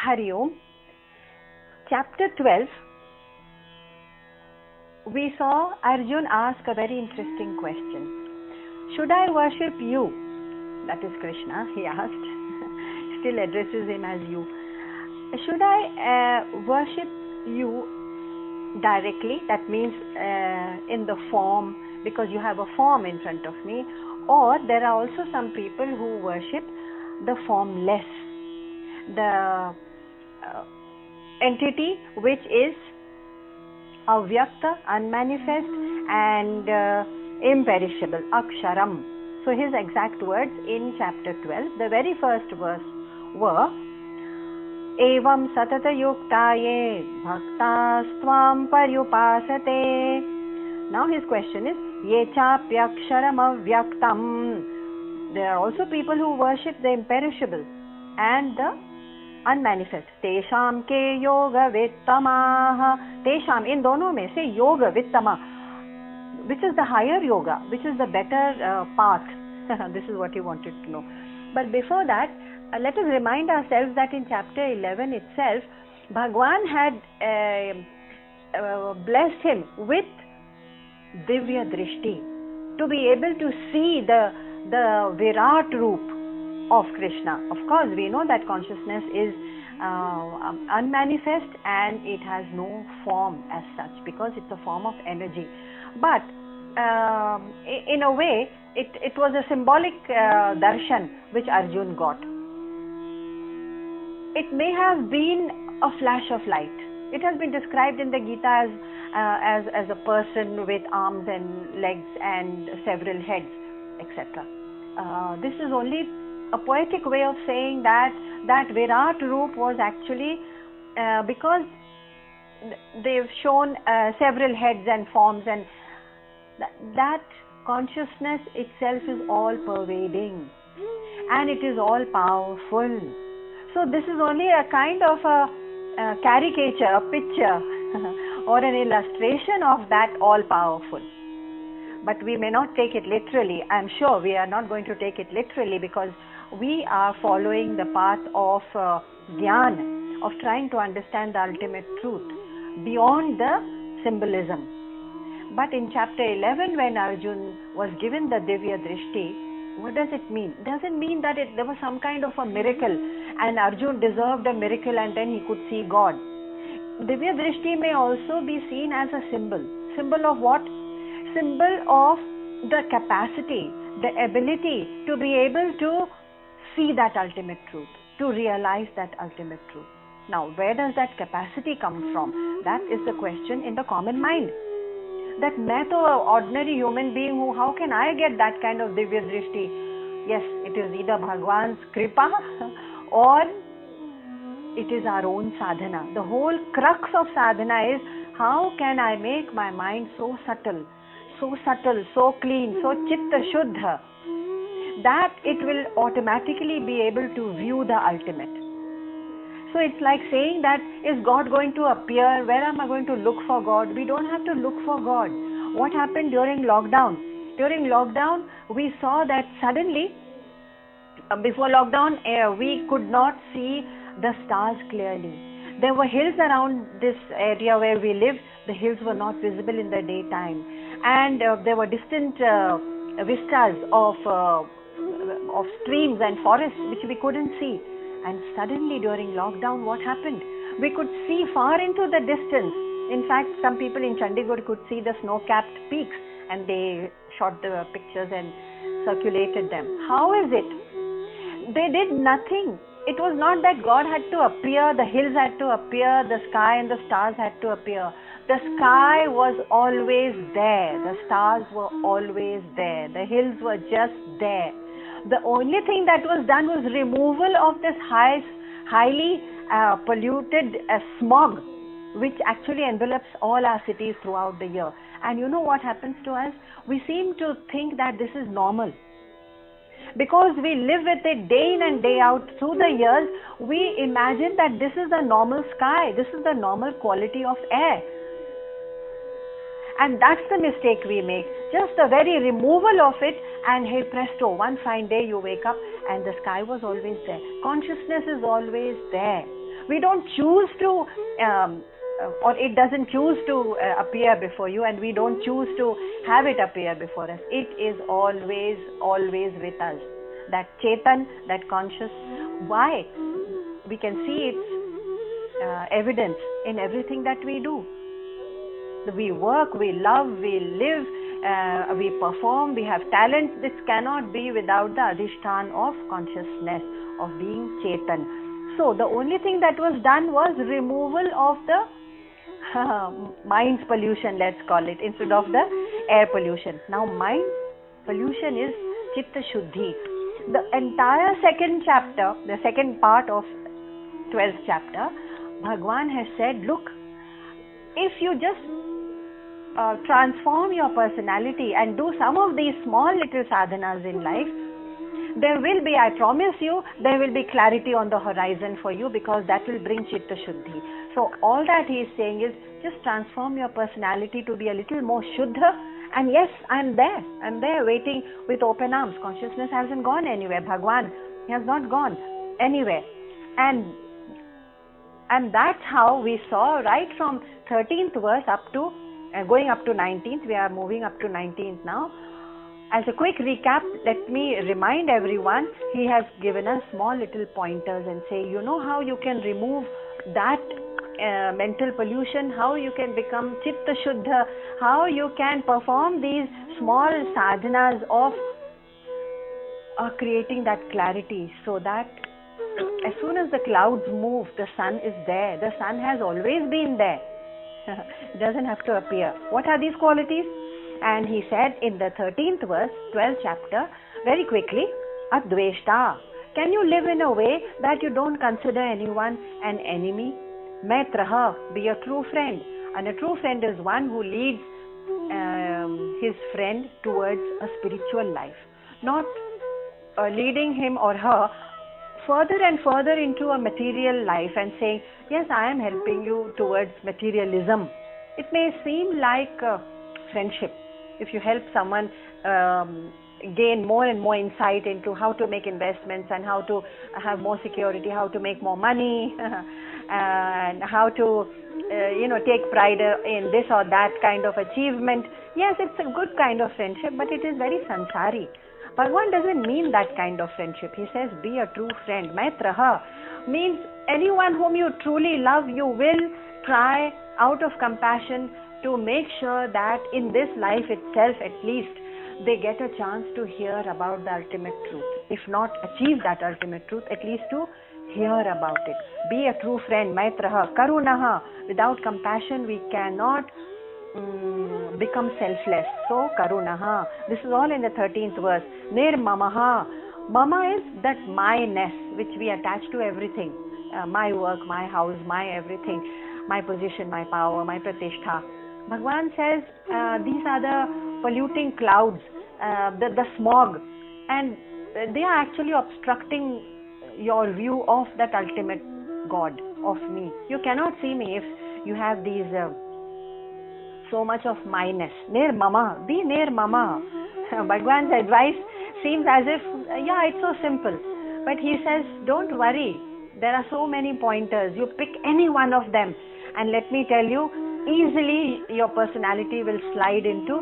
Hari Om. Chapter 12, we saw Arjun ask a very interesting question. Should I worship you? That is Krishna, he asked. Still addresses him as you. Should I worship you directly? That means in the form, because you have a form in front of me. Or there are also some people who worship the formless, the entity which is avyakta, unmanifest and imperishable, aksharam. So his exact words in chapter 12, the very first verse were evam satata yuktaye bhaktastvam paryupasate. Now his question is ye chapyaksharam avyaktam. There are also people who worship the imperishable and the unmanifest. Tesham ke yoga vittamaha. Tesham, in dono mein se yoga vittama, which is the higher yoga, which is the better path. This is what he wanted to know. But before that, let us remind ourselves that in chapter 11 itself, Bhagwan had blessed him with Divya Drishti, to be able to see the Virat Roop of Krishna. Of course, we know that consciousness is unmanifest and it has no form as such, because it's a form of energy. But in a way, it was a symbolic darshan which Arjun got. It may have been a flash of light. It has been described in the Gita as a person with arms and legs and several heads, etc. This is only a poetic way of saying that Virat Roop was actually because they've shown several heads and forms, and that consciousness itself is all pervading and it is all powerful. So this is only a kind of a caricature, a picture or an illustration of that all powerful. But we may not take it literally. I am sure we are not going to take it literally, because we are following the path of Jnana, of trying to understand the ultimate truth beyond the symbolism. But in chapter 11, when Arjun was given the Divya Drishti, what does it mean? Does it mean that there was some kind of a miracle and Arjun deserved a miracle and then he could see God? Divya Drishti may also be seen as a symbol. Symbol of what? Symbol of the capacity, the ability to be able to see that ultimate truth, to realize that ultimate truth. Now, where does that capacity come from? That is the question in the common mind. That main to an ordinary human being, how can I get that kind of Divya Drishti? Yes, it is either Bhagwan's kripa or it is our own sadhana. The whole crux of sadhana is, how can I make my mind so subtle, so clean, so chitta shuddha, that it will automatically be able to view the ultimate. So it's like saying that, is God going to appear? Where am I going to look for God? We don't have to look for God. What happened during lockdown? During lockdown, we saw that suddenly, before lockdown, we could not see the stars clearly. There were hills around this area where we live. The hills were not visible in the daytime. And there were distant vistas of streams and forests which we couldn't see. And suddenly during lockdown, what happened? We could see far into the distance. In fact, some people in Chandigarh could see the snow-capped peaks, and they shot the pictures and circulated them. How is it? They did nothing. It was not that God had to appear, the hills had to appear, the sky and the stars had to appear. The sky was always there. The stars were always there. The hills were just there. The only thing that was done was removal of this highly polluted smog, which actually envelops all our cities throughout the year. And you know what happens to us? We seem to think that this is normal. Because we live with it day in and day out through the years, we imagine that this is the normal sky, this is the normal quality of air. And that's the mistake we make. Just the very removal of it, and hey presto, one fine day you wake up and the sky was always there. Consciousness is always there. We don't choose to, or it doesn't choose to appear before you, and we don't choose to have it appear before us. It is always, always with us. That Chetan, that conscious. Why? We can see its evidence in everything that we do. We work, we love, we live, we perform, we have talent. This cannot be without the adhishthan of consciousness, of being Chetan. So the only thing that was done was removal of the mind's pollution, let's call it, instead of the air pollution. Now mind pollution is Chitta Shuddhi. The entire second chapter, the second part of 12th chapter, Bhagwan has said, look, if you just transform your personality and do some of these small little sadhanas in life, there will be, I promise you, there will be clarity on the horizon for you, because that will bring Chitta Shuddhi. So all that he is saying is just transform your personality to be a little more Shuddha. And yes, I'm there waiting with open arms. Consciousness hasn't gone anywhere. Bhagwan, he has not gone anywhere. And that's how we saw right from 13th verse up to going up to 19th. We are moving up to 19th now. As a quick recap, let me remind everyone, he has given us small little pointers and say, you know how you can remove that mental pollution, how you can become Chitta Shuddha, how you can perform these small sadhanas of creating that clarity, so that as soon as the clouds move, the sun is there. The sun has always been there. It doesn't have to appear. What are these qualities? And he said in the 13th verse, 12th chapter, very quickly, Adveshta. Can you live in a way that you don't consider anyone an enemy? Maitraha, be a true friend. And a true friend is one who leads his friend towards a spiritual life, not leading him or her further and further into a material life and saying, yes, I am helping you towards materialism. It may seem like friendship. If you help someone gain more and more insight into how to make investments and how to have more security, how to make more money, and how to take pride in this or that kind of achievement, yes, it's a good kind of friendship, but it is very sansari. Bhagwan doesn't mean that kind of friendship. He says, be a true friend. Maitraha means anyone whom you truly love, you will try out of compassion to make sure that in this life itself, at least, they get a chance to hear about the ultimate truth. If not achieve that ultimate truth, at least to hear about it. Be a true friend. Maitraha, karunaha. Without compassion, we cannot become selfless. So, karunaha. This is all in the 13th verse. Nirmamaha. Mama is that my-ness which we attach to everything. My work, my house, my everything, my position, my power, my pratishtha. Bhagwan says these are the polluting clouds, the smog, and they are actually obstructing your view of that ultimate God, of me. You cannot see me if you have these so much of minus. Nir mama, be nir mama. Bhagwan's advice seems as if, it's so simple. But he says, don't worry. There are so many pointers. You pick any one of them. And let me tell you, easily your personality will slide into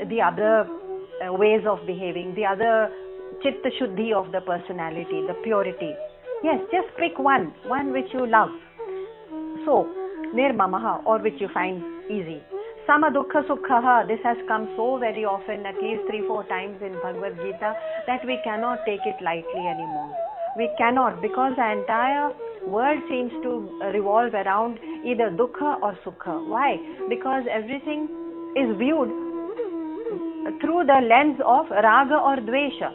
the other ways of behaving, the other Chitta Shuddhi of the personality, the purity. Yes, just pick one which you love. So, Nirmamaha, or which you find easy. Sama Dukkha Sukhaha, this has come so very often, at least 3-4 times in Bhagavad Gita, that we cannot take it lightly anymore. We cannot, because the entire world seems to revolve around either Dukkha or Sukha. Why? Because everything is viewed through the lens of Raga or Dvesha.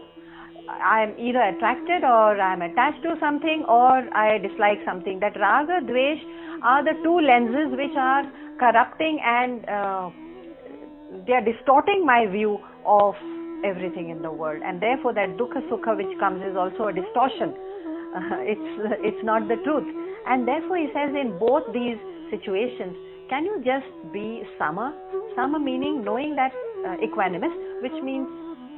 I am either attracted or I am attached to something, or I dislike something. That Raga, Dvesh are the two lenses which are corrupting and they are distorting my view of everything in the world. And therefore that Dukkha Sukha which comes is also a distortion. It's not the truth. And therefore he says in both these situations, can you just be Sama? Sama meaning knowing that equanimous, which means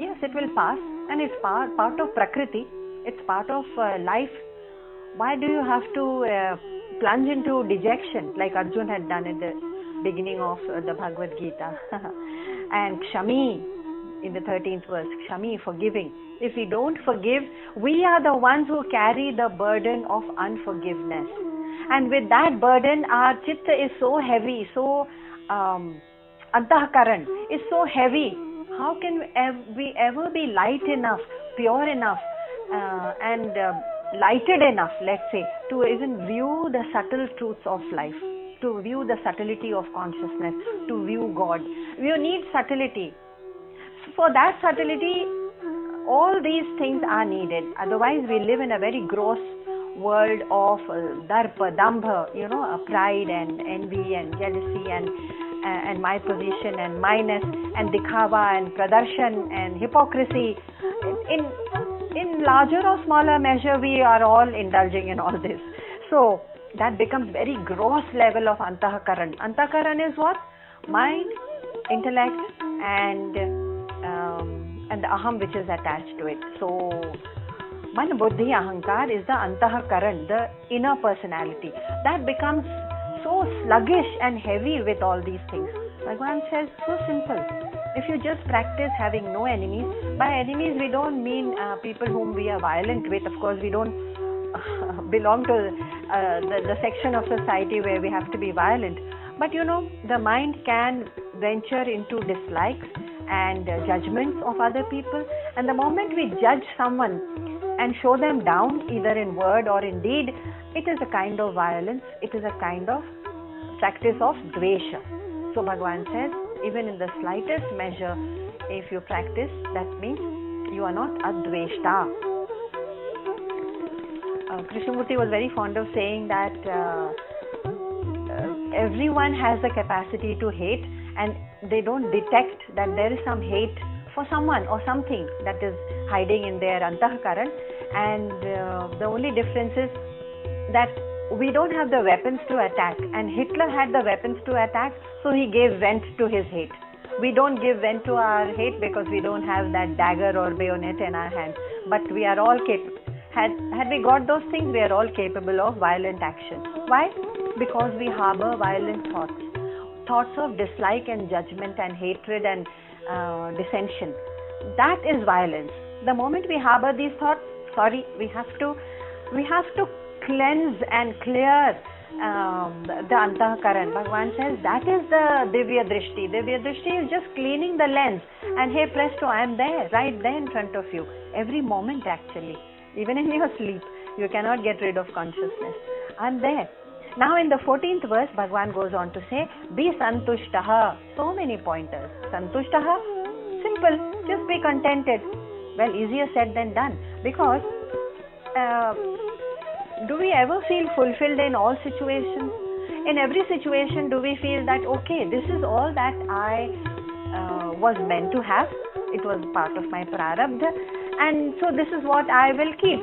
yes, it will pass, and it's part of Prakriti, it's part of life. Why do you have to plunge into dejection like Arjun had done at the beginning of the Bhagavad Gita? And Kshami in the 13th verse, Kshami, forgiving. If we don't forgive, we are the ones who carry the burden of unforgiveness. And with that burden, our chitta is so heavy, so antahkaran is so heavy. How can we ever be light enough, pure enough, and lighted enough, let's say, to even view the subtle truths of life, to view the subtlety of consciousness, to view God? You need subtlety. For that subtlety, all these things are needed. Otherwise, we live in a very gross world of darpa, dambha, pride and envy and jealousy and my position and minus and dikhava and pradarshan and hypocrisy. In larger or smaller measure, we are all indulging in all this. So that becomes very gross level of antahkaran. Antahkaran is what? Mind, intellect, and the aham which is attached to it. So man, buddhi, ahankar is the antahkaran, the inner personality. That becomes so sluggish and heavy with all these things. Bhagavan says, so simple. If you just practice having no enemies, by enemies we don't mean people whom we are violent with. Of course, we don't belong to the section of society where we have to be violent. But the mind can venture into dislikes and judgments of other people. And the moment we judge someone and show them down, either in word or in deed, it is a kind of violence. It is a kind of practice of dvesha. So Bhagavan says, even in the slightest measure, if you practice, that means you are not a dveshta. Krishnamurti was very fond of saying that everyone has the capacity to hate, and they don't detect that there is some hate for someone or something that is hiding in their antahkaran. And the only difference is that we don't have the weapons to attack, and Hitler had the weapons to attack, so he gave vent to his hate. We don't give vent to our hate because we don't have that dagger or bayonet in our hand, but we are all capable. Had we got those things, we are all capable of violent action. Why? Because we harbor violent thoughts of dislike and judgment and hatred and dissension. That is violence. The moment we harbor these thoughts, we have to cleanse and clear the antahkaran. Bhagavan says that is the divya drishti. Divya drishti is just cleaning the lens, and hey presto, I am there, right there in front of you, every moment actually. Even in your sleep, you cannot get rid of consciousness. I am there. Now in the 14th verse, Bhagavan goes on to say, be santushtaha. So many pointers. Santushtaha, simple, just be contented. Well, easier said than done. Because do we ever feel fulfilled in all situations? In every situation, do we feel that, okay, this is all that I was meant to have. It was part of my prarabdha, and so this is what I will keep.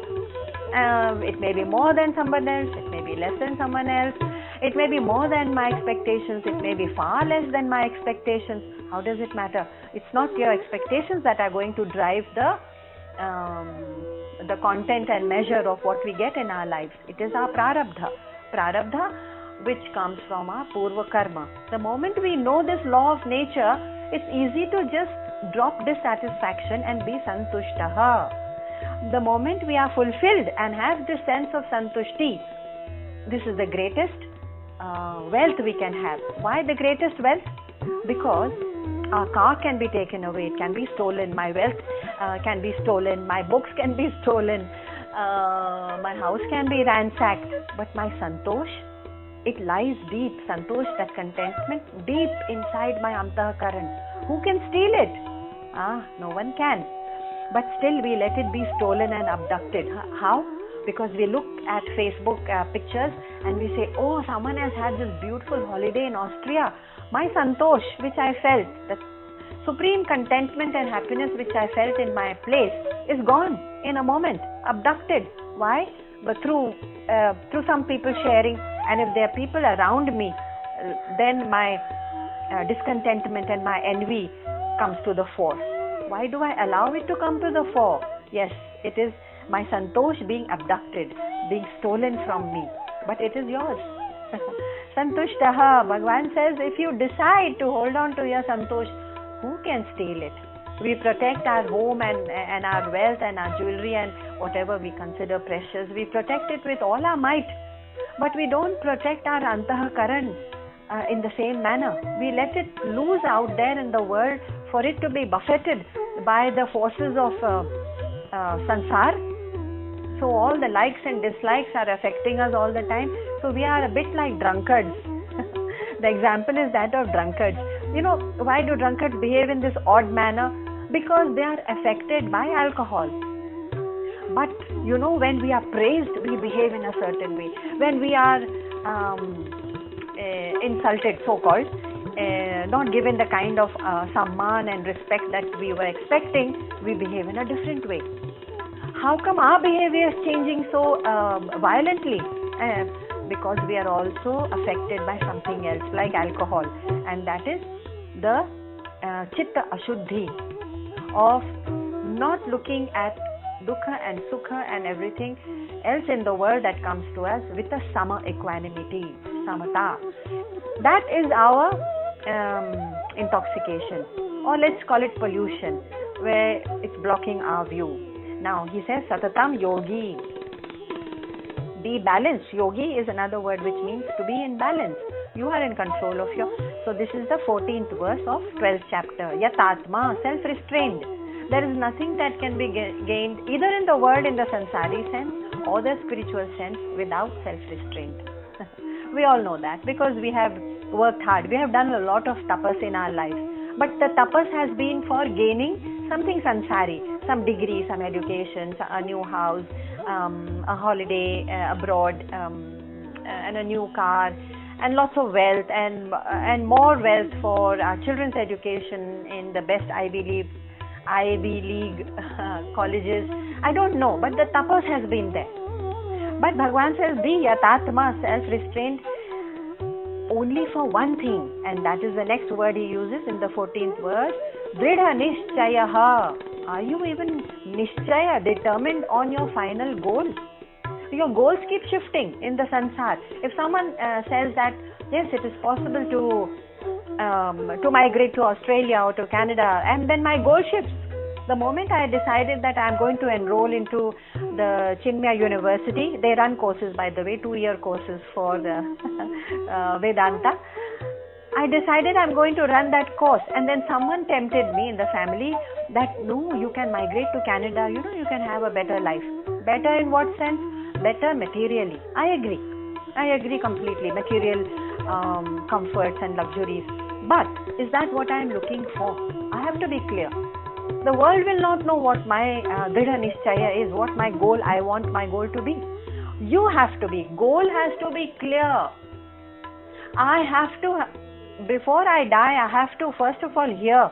It may be more than someone else, it may be less than someone else, it may be more than my expectations, it may be far less than my expectations. How does it matter? It's not your expectations that are going to drive the content and measure of what we get in our lives. It is our prarabdha which comes from our purva karma. The moment we know this law of nature, it's easy to just drop dissatisfaction and be santushtaha. The moment we are fulfilled and have this sense of santushti, this is the greatest wealth we can have. Why the greatest wealth? Because our car can be taken away, it can be stolen, my wealth can be stolen, my books can be stolen, my house can be ransacked, but my santosh, it lies deep. Santosh, that contentment, deep inside my antahkaran. Who can steal it? No one can. But still we let it be stolen and abducted. How? Because we look at Facebook pictures and we say, oh, someone has had this beautiful holiday in Austria. My santosh, which I felt, the supreme contentment and happiness which I felt in my place, is gone in a moment, abducted. Why? But through some people sharing, and if there are people around me, then my discontentment and my envy comes to the fore. Why do I allow it to come to the fore? Yes, it is my santosh being abducted, being stolen from me, but it is yours. Santushtaha, Bhagavan says, if you decide to hold on to your santosh, who can steal it? We protect our home and our wealth and our jewelry and whatever we consider precious. We protect it with all our might, but we don't protect our antahakaran in the same manner. We let it loose out there in the world for it to be buffeted by the forces of sansar. So all the likes and dislikes are affecting us all the time. So we are a bit like drunkards. The example is that of drunkards. You know, why do drunkards behave in this odd manner? Because they are affected by alcohol. But you know, when we are praised, we behave in a certain way. When we are insulted, so-called, not given the kind of samman and respect that we were expecting, we behave in a different way. How come our behavior is changing so violently? Because we are also affected by something else like alcohol, and that is the chitta ashuddhi of not looking at dukkha and sukha and everything else in the world that comes to us with a sama equanimity, samata. That is our intoxication, or let's call it pollution, where it's blocking our view. Now he says satatam yogi, be balanced. Yogi is another word which means to be in balance. You are in control of your... So this is the 14th verse of 12th chapter. Yatatma, self-restrained. There is nothing that can be gained either in the world in the sansari sense or the spiritual sense without self-restraint. We all know that because we have worked hard. We have done a lot of tapas in our life. But the tapas has been for gaining something sansari, some degree, some education, a new house, a holiday abroad, and a new car, and lots of wealth and more wealth for our children's education in the best Ivy League colleges. I don't know, but the tapas has been there. But Bhagavan says, be yatatma, self-restrained, only for one thing, and that is the next word he uses in the 14th verse, Dridha nishchayaha. Are you even nishchaya, determined on your final goal? Your goals keep shifting in the sansar. If someone says that, yes, it is possible to migrate to Australia or to Canada, and then my goal shifts. The moment I decided that I'm going to enroll into the Chinmaya University, they run courses, by the way, 2-year courses for the Vedanta. I decided I'm going to run that course, and then someone tempted me in the family that no, you can migrate to Canada, you know, you can have a better life. Better in what sense? Better materially. I agree completely. Material comforts and luxuries. But is that what I'm looking for? I have to be clear. The world will not know what my Dridha Nishchaya is, what my goal, I want my goal to be. You have to be. Goal has to be clear. I have to, before I die, I have to first of all hear,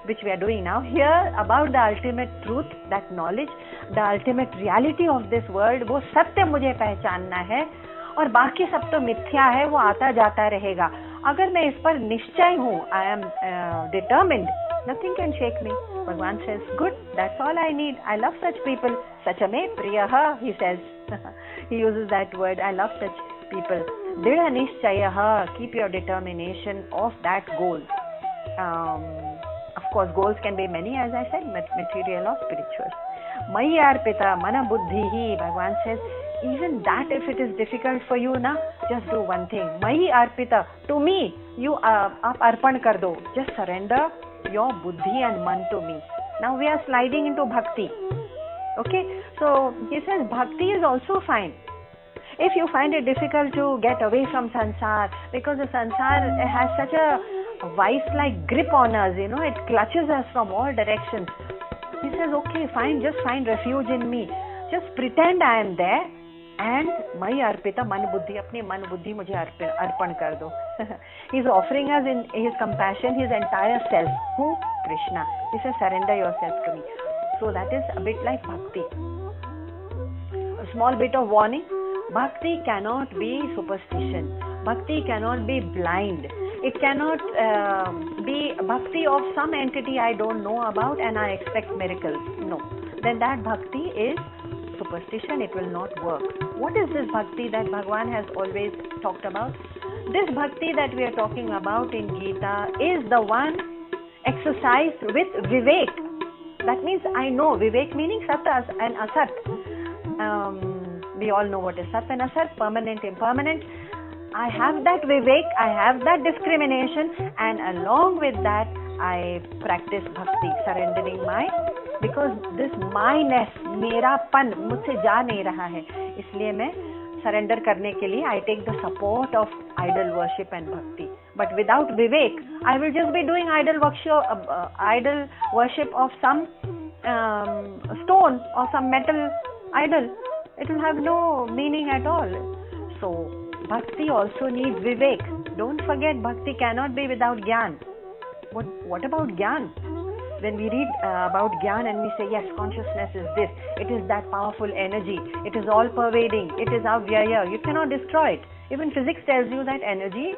which we are doing now, hear about the ultimate truth, that knowledge, the ultimate reality of this world. वो सत्य मुझे पहचानना है और बाकी सब तो मिथ्या है, वो आता जाता रहेगा. अगर मैं इस पर निश्चय हूँ, I am determined, nothing can shake me. Bhagavan says, good, that's all I need. I love such people. Sachame priyaha, he says. He uses that word. I love such people. Dridha nishchayaha, keep your determination of that goal. Of course, goals can be many, as I said, material or spiritual. Mayi arpita mana buddhihi, Bhagavan says, even that if it is difficult for you, na, just do one thing. Mayi arpita, to me, you aap arpan kar do. Just surrender your buddhi and man to me. Now we are sliding into bhakti. Okay, so he says bhakti is also fine. If you find it difficult to get away from sansar, because the sansar has such a vice-like grip on us, you know, it clutches us from all directions. He says, okay, fine, just find refuge in me. Just pretend I am there. And mayi arpita man buddhi, apni man buddhi mujhe arpan kar do. He's offering us in his compassion his entire self. Who? Krishna. He says, surrender yourself to me. So that is a bit like bhakti. A small bit of warning. Bhakti cannot be superstition. Bhakti cannot be blind. It cannot be bhakti of some entity I don't know about and I expect miracles. No. Then that bhakti is superstition, it will not work. What is this bhakti that Bhagwan has always talked about? This bhakti that we are talking about in Gita is the one exercised with vivek. That means I know, vivek meaning sat and asat. We all know what is sat and asat, permanent, impermanent. I have that vivek, I have that discrimination, and along with that I practice bhakti, surrendering because this myness, मेरापन मुझसे जा नहीं रहा है, इसलिए मैं surrender करने के लिए I take the support of idol worship and bhakti. But without vivek, I will just be doing idol worship of some stone or some metal idol. It will have no meaning at all. So bhakti also needs vivek. Don't forget, bhakti cannot be without gyan. What about gyan? When we read about gyan and we say, yes, consciousness is this, it is that powerful energy, it is all pervading, it is avyaya, you cannot destroy it. Even physics tells you that energy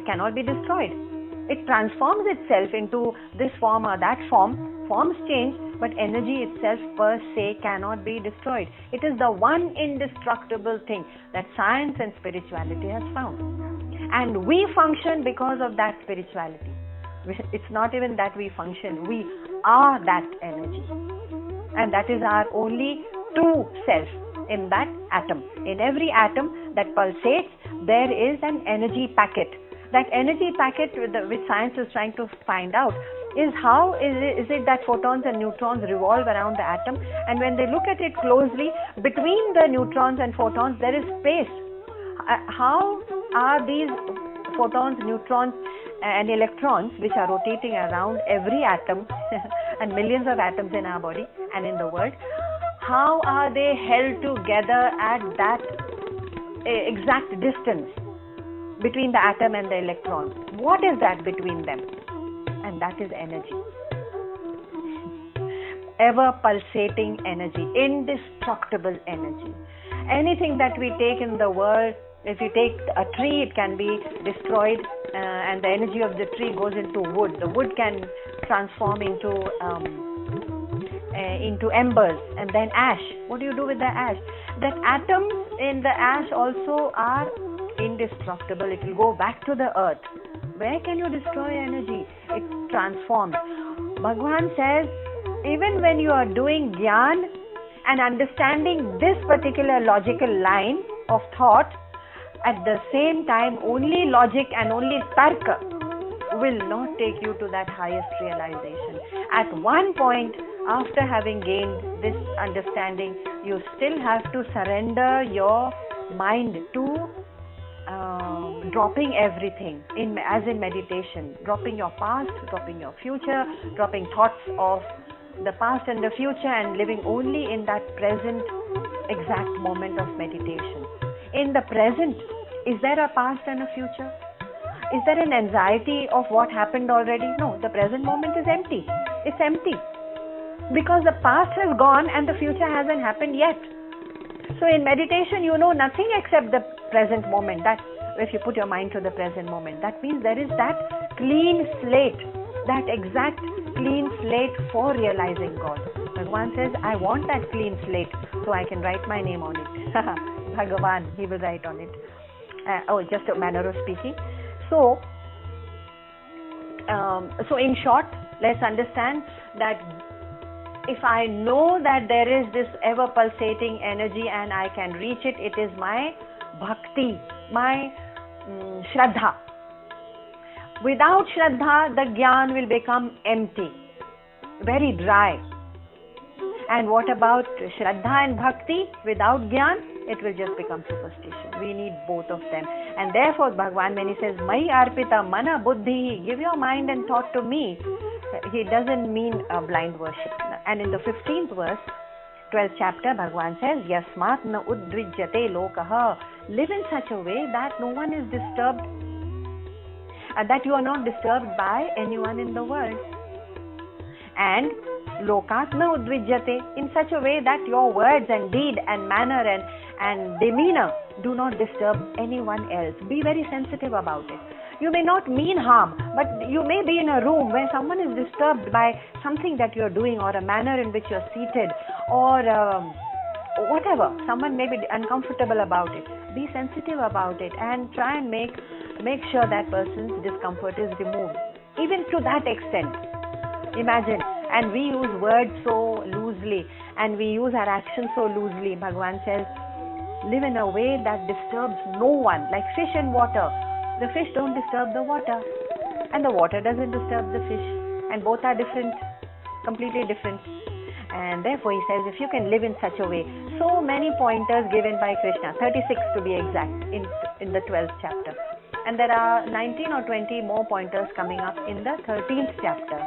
cannot be destroyed. It transforms itself into this form or that form. Forms change, but energy itself per se cannot be destroyed. It is the one indestructible thing that science and spirituality has found. And we function because of that spirituality. It's not even that we function, we are that energy. And that is our only true self in that atom. In every atom that pulsates, there is an energy packet. That energy packet which science is trying to find out is how is it that photons and neutrons revolve around the atom, and when they look at it closely, between the neutrons and photons there is space. How are these photons, neutrons and electrons, which are rotating around every atom and millions of atoms in our body and in the world, how are they held together at that exact distance between the atom and the electron? What is that between them? And that is energy. Ever pulsating energy, indestructible energy. Anything that we take in the world, if you take a tree, it can be destroyed and the energy of the tree goes into wood. The wood can transform into embers and then ash. What do you do with the ash? That atoms in the ash also are indestructible. It will go back to the earth. Where can you destroy energy? It transforms. Bhagwan says, even when you are doing gyan and understanding this particular logical line of thought, at the same time only logic and only tarka will not take you to that highest realization. At one point, after having gained this understanding, you still have to surrender your mind to dropping everything, as in meditation, dropping your past, dropping your future, dropping thoughts of the past and the future, and living only in that present exact moment of meditation. In the present, is there a past and a future? Is there an anxiety of what happened already? No, the present moment is empty. It's empty. Because the past has gone and the future hasn't happened yet. So in meditation, you know nothing except the present moment. That if you put your mind to the present moment, that means there is that clean slate, that exact clean slate for realizing God. Bhagavan says, I want that clean slate so I can write my name on it. Bhagavan, he will write on it. Just a manner of speaking. So in short, let's understand that if I know that there is this ever pulsating energy and I can reach it, it is my bhakti, my shraddha. Without shraddha, the gyan will become empty, very dry. And what about shraddha and bhakti? Without gyan, it will just become superstition. We need both of them. And therefore, Bhagavan, when he says, Mai arpita mana buddhi, give your mind and thought to me, he doesn't mean blind worship. And in the 15th verse, 12th chapter, Bhagavan says, Yasmat na udvijyate lokaha. Live in such a way that no one is disturbed, that you are not disturbed by anyone in the world. And lokat na udvijyate, in such a way that your words and deed and manner and demeanor do not disturb anyone else. Be very sensitive about it. You may not mean harm, but you may be in a room where someone is disturbed by something that you are doing, or a manner in which you are seated, or whatever, someone may be uncomfortable about it, be sensitive about it and try and make sure that person's discomfort is removed, even to that extent. Imagine, and we use words so loosely and we use our actions so loosely. Bhagavan says, live in a way that disturbs no one, like fish and water. The fish don't disturb the water and the water doesn't disturb the fish, and both are different, completely different. And therefore he says, if you can live in such a way, so many pointers given by Krishna, 36 to be exact, in the 12th chapter. And there are 19 or 20 more pointers coming up in the 13th chapter.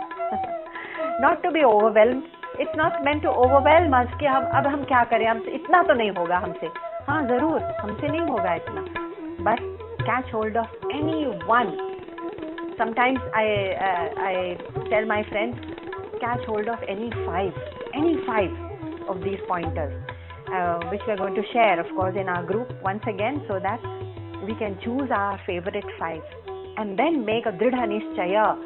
Not to be overwhelmed. It's not meant to overwhelm us कि अब हम क्या करें, हमसे इतना तो नहीं होगा हमसे. हाँ जरूर हमसे नहीं होगा इतना. But catch hold of any one. Sometimes I tell my friends, catch hold of any five of these pointers, which we are going to share, of course, in our group once again, so that we can choose our favorite 5 and then make a dridha nishchaya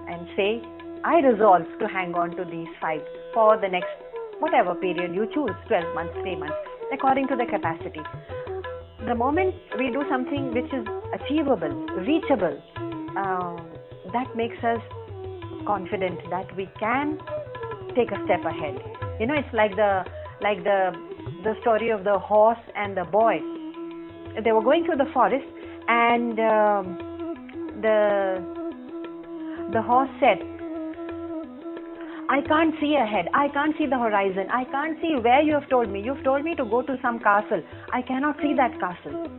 and say, I resolve to hang on to these 5 for the next whatever period you choose, 12 months, 3 months, according to the capacity. The moment we do something which is achievable, reachable, that makes us confident that we can take a step ahead. You know, it's like the story of the horse and the boy. They were going through the forest, and the horse said, I can't see ahead, I can't see the horizon, I can't see where you have told me. You've told me to go to some castle. I cannot see that castle.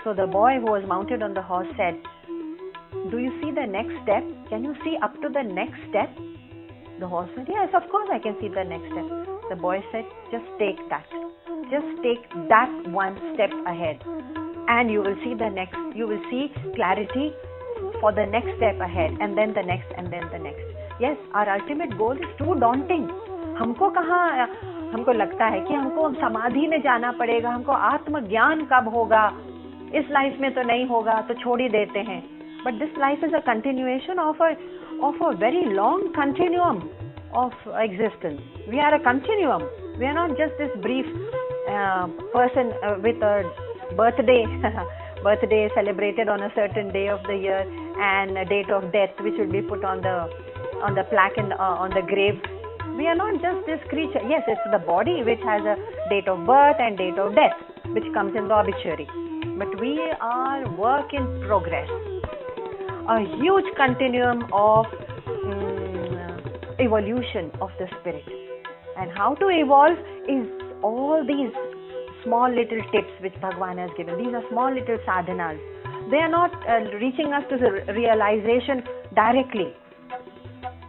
So the boy who was mounted on the horse said, do you see the next step? Can you see up to the next step? The horse said, yes, of course I can see the next step. The boy said, just take that. Just take that one step ahead, and you will see the next. You will see clarity for the next step ahead, and then the next, and then the next. Yes, our ultimate goal is too daunting. हमको लगता है कि हमको समाधि में जाना पड़ेगा, हमको आत्मज्ञान कब होगा, इस लाइफ में तो नहीं होगा, तो छोड़ ही देते हैं. But this life is a continuation of a very long continuum of existence. We are a continuum. We are not just this brief person with a birthday celebrated on a certain day of the year and a date of death which will be put on the plaque on the grave. We are not just this creature. Yes, it's the body which has a date of birth and date of death which comes in the obituary. But we are work in progress. A huge continuum of evolution of the spirit. And how to evolve is all these small little tips which Bhagavan has given. These are small little sadhanas. They are not reaching us to the realization directly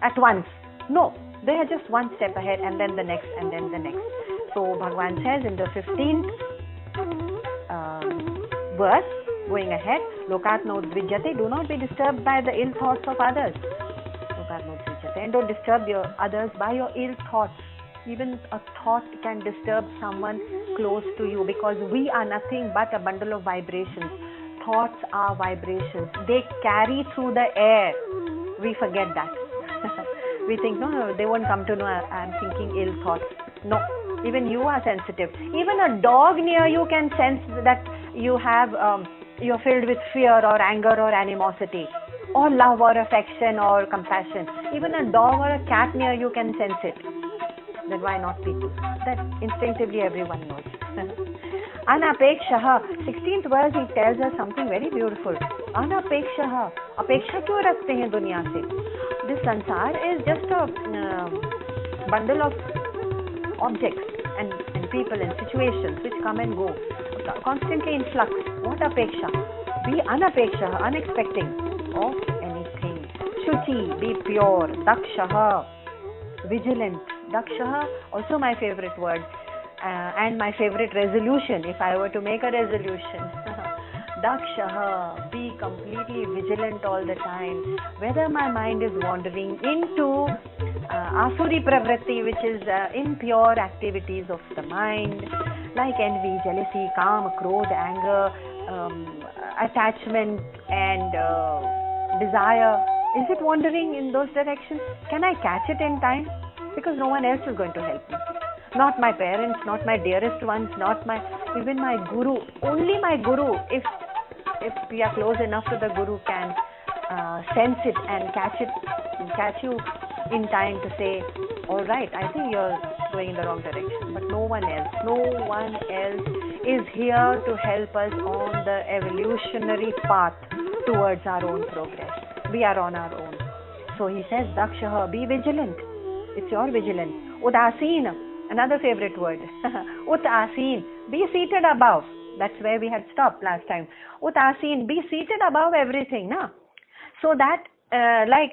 at once. No, they are just one step ahead, and then the next, and then the next. So Bhagavan says in the 15th verse, going ahead, Lokat no dvijyate, do not be disturbed by the ill thoughts of others. Lokat no dvijyate, and don't disturb your others by your ill thoughts. Even a thought can disturb someone close to you, because we are nothing but a bundle of vibrations. Thoughts are vibrations. They carry through the air. We forget that. We think, no, they won't come to know I'm thinking ill thoughts. No, even you are sensitive. Even a dog near you can sense that you have, you're filled with fear or anger or animosity, or love or affection or compassion. Even a dog or a cat near you can sense it. Then why not people? That instinctively everyone knows. Anapekshaha, 16th verse, he tells us something very beautiful. Anapekshaha, apeksha क्यों रखते हैं दुनिया से? This sansar is just a bundle of objects and people and situations which come and go, constantly in flux. What apeksha? Be anapekshaha, unexpecting of anything. Shuchi, be pure. Dakshaha, vigilant. Dakshaha, also my favorite word, and my favorite resolution, if I were to make a resolution. Dakshaha, be completely vigilant all the time. Whether my mind is wandering into asuri pravritti, which is impure activities of the mind, like envy, jealousy, kama, krodha, anger, attachment and desire. Is it wandering in those directions? Can I catch it in time? Because no one else is going to help me. Not my parents, not my dearest ones, even my guru. Only my guru, if we are close enough to the guru, can sense it and catch you in time to say, all right, I think you're going in the wrong direction. But no one else is here to help us on the evolutionary path towards our own progress. We are on our own. So he says, Dakshaha, be vigilant. It's your vigilance. Udasin, another favorite word. Utasin, be seated above. That's where we had stopped last time. Utasin, be seated above everything, na? So that, like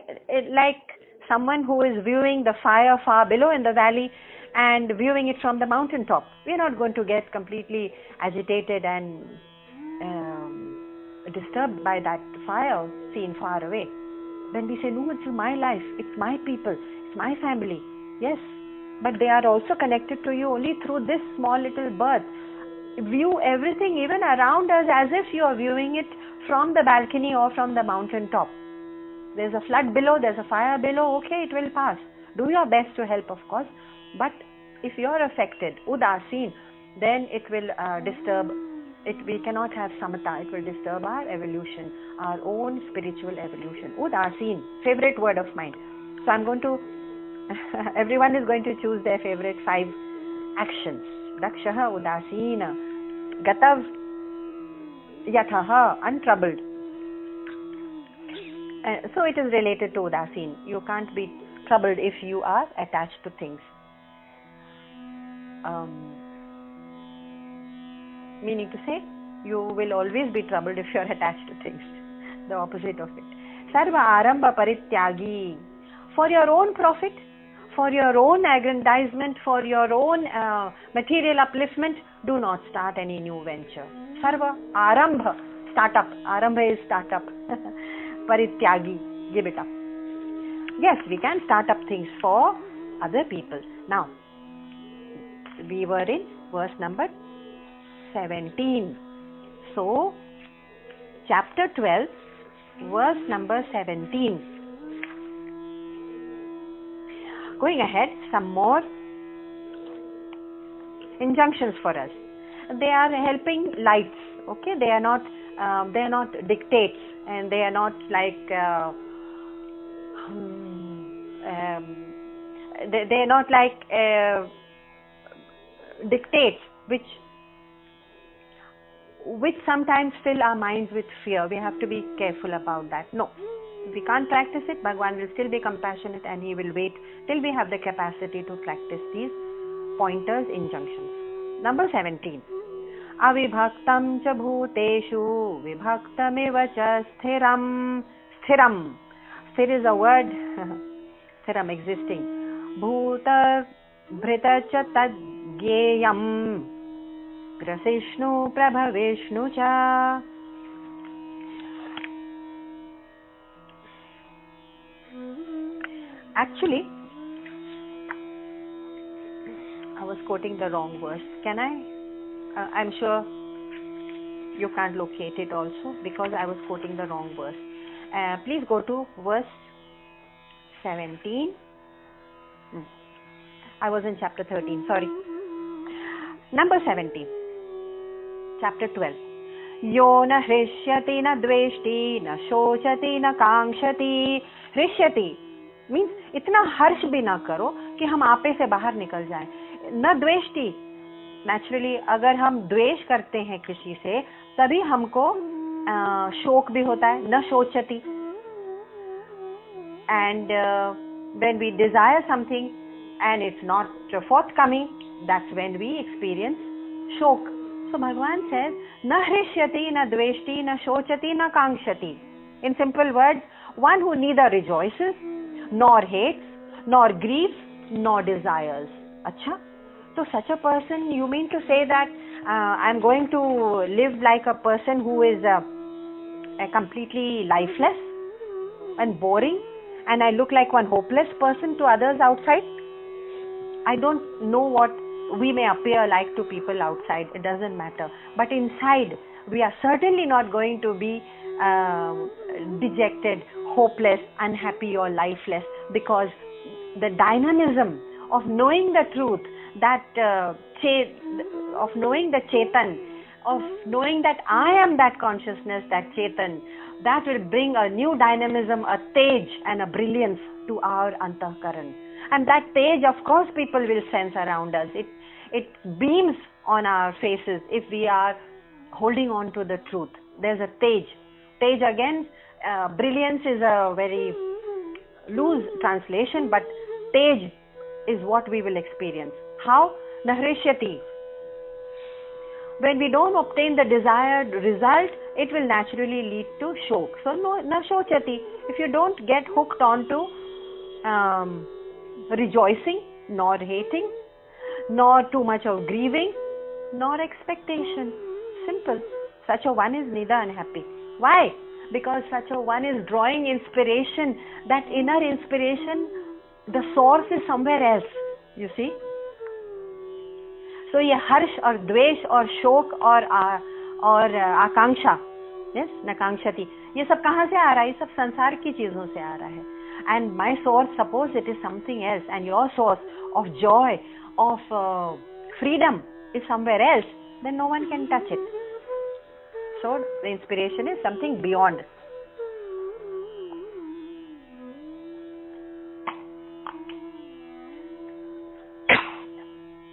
someone who is viewing the fire far below in the valley and viewing it from the mountaintop. We're not going to get completely agitated and disturbed by that fire seen far away. When we say, no, it's my life, it's my people, it's my family. Yes, but they are also connected to you only through this small little birth. View everything even around us as if you are viewing it from the balcony or from the mountain top. There's a flood below, there's a fire below, okay, it will pass. Do your best to help, of course. But if you're affected, udasin, then it will disturb. We cannot have samata. It will disturb our evolution, our own spiritual evolution. Udasin, favorite word of mine. So I'm going to, everyone is going to choose their favorite 5 actions. Dakshaha, udasina, gatav, yathaha, untroubled. So it is related to udasin. You can't be troubled if you are attached to things. Meaning to say, you will always be troubled if you are attached to things. The opposite of it. Sarva arambha parityagi. For your own profit, for your own aggrandizement, for your own material upliftment, do not start any new venture. Sarva arambha, startup. Arambha is startup. Parityagi, give it up. Yes, we can start up things for other people. Now, we were in verse number 17. So, chapter 12, verse number 17. Going ahead, some more injunctions for us. They are helping lights, okay? They are not dictates, and they are not like they are not like dictates which sometimes fill our minds with fear. We have to be careful about that. No, if we can't practice it, Bhagwan will still be compassionate and he will wait till we have the capacity to practice these pointers, injunctions. Number 17. Avibhaktam cha bhuteshu vibhaktamiva cha sthiram. Sthiram. Sthir is a word. Sthiram, existing. Bhuta bhrita cha tadgyeyam. Grasishnu prabhavishnu cha. Actually, I was quoting the wrong verse. Can I? I'm sure you can't locate it also because I was quoting the wrong verse. Please go to verse 17. I was in chapter 13, sorry. Number 17. Chapter 12. Yo na hrishyati na dveshti na shochati na कांक्षति. हृष्यति means इतना हर्ष भी ना करो कि हम आपे से बाहर निकल जाएं. न द्वेष्टि, नेचुरली अगर हम द्वेष करते हैं किसी से तभी हमको शोक भी होता है. न शोचति, and when we desire something and it's not forthcoming, that's when we experience shok. So Bhagavan says, na hrishyati, na dveshti, na shochati, na kankshati. In simple words, one who neither rejoices, nor hates, nor grieves, nor desires. Acha? So such a person, you mean to say that I'm going to live like a person who is completely lifeless and boring, and I look like one hopeless person to others outside? I don't know what we may appear like to people outside, it doesn't matter. But inside, we are certainly not going to be dejected, hopeless, unhappy or lifeless, because the dynamism of knowing the truth, that of knowing the Chetan, of knowing that I am that consciousness, that Chetan, that will bring a new dynamism, a tej and a brilliance to our antahkaran. And that tej, of course, people will sense around us. It beams on our faces if we are holding on to the truth. There's a tej. Tej again, brilliance is a very loose translation, but tej is what we will experience. How? Nahrishyati. When we don't obtain the desired result, it will naturally lead to shok. So, no, na shochati. If you don't get hooked onto rejoicing, nor hating, nor too much of grieving, nor expectation. Simple. Such a one is neither unhappy. Why? Because such a one is drawing inspiration. That inner inspiration, the source is somewhere else. You see? So ये हर्ष और द्वेष और शोक और आकांक्षा, yes, नकांक्षति, ये सब कहाँ से आ रहा है? ये सब संसार की चीजों से आ रहा है. And my source, suppose it is something else, and your source of joy, of freedom is somewhere else, then no one can touch it. So the inspiration is something beyond.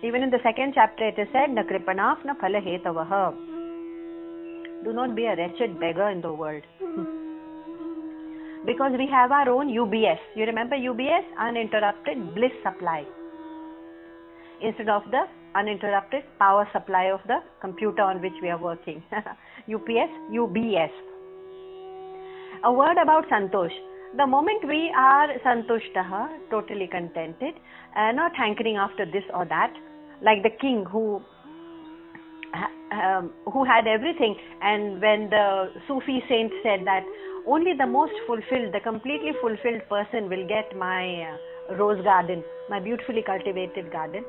Even in the second chapter it is said, na kripanaf na phala hetavah. Do not be a wretched beggar in the world. Because we have our own UBS. You remember UBS? Uninterrupted bliss supply. Instead of the uninterrupted power supply of the computer on which we are working. UBS. A word about santosh. The moment we are santushtaha, totally contented, not hankering after this or that, like the king who had everything, and when the Sufi saint said that only the most fulfilled, the completely fulfilled person will get my rose garden, my beautifully cultivated garden.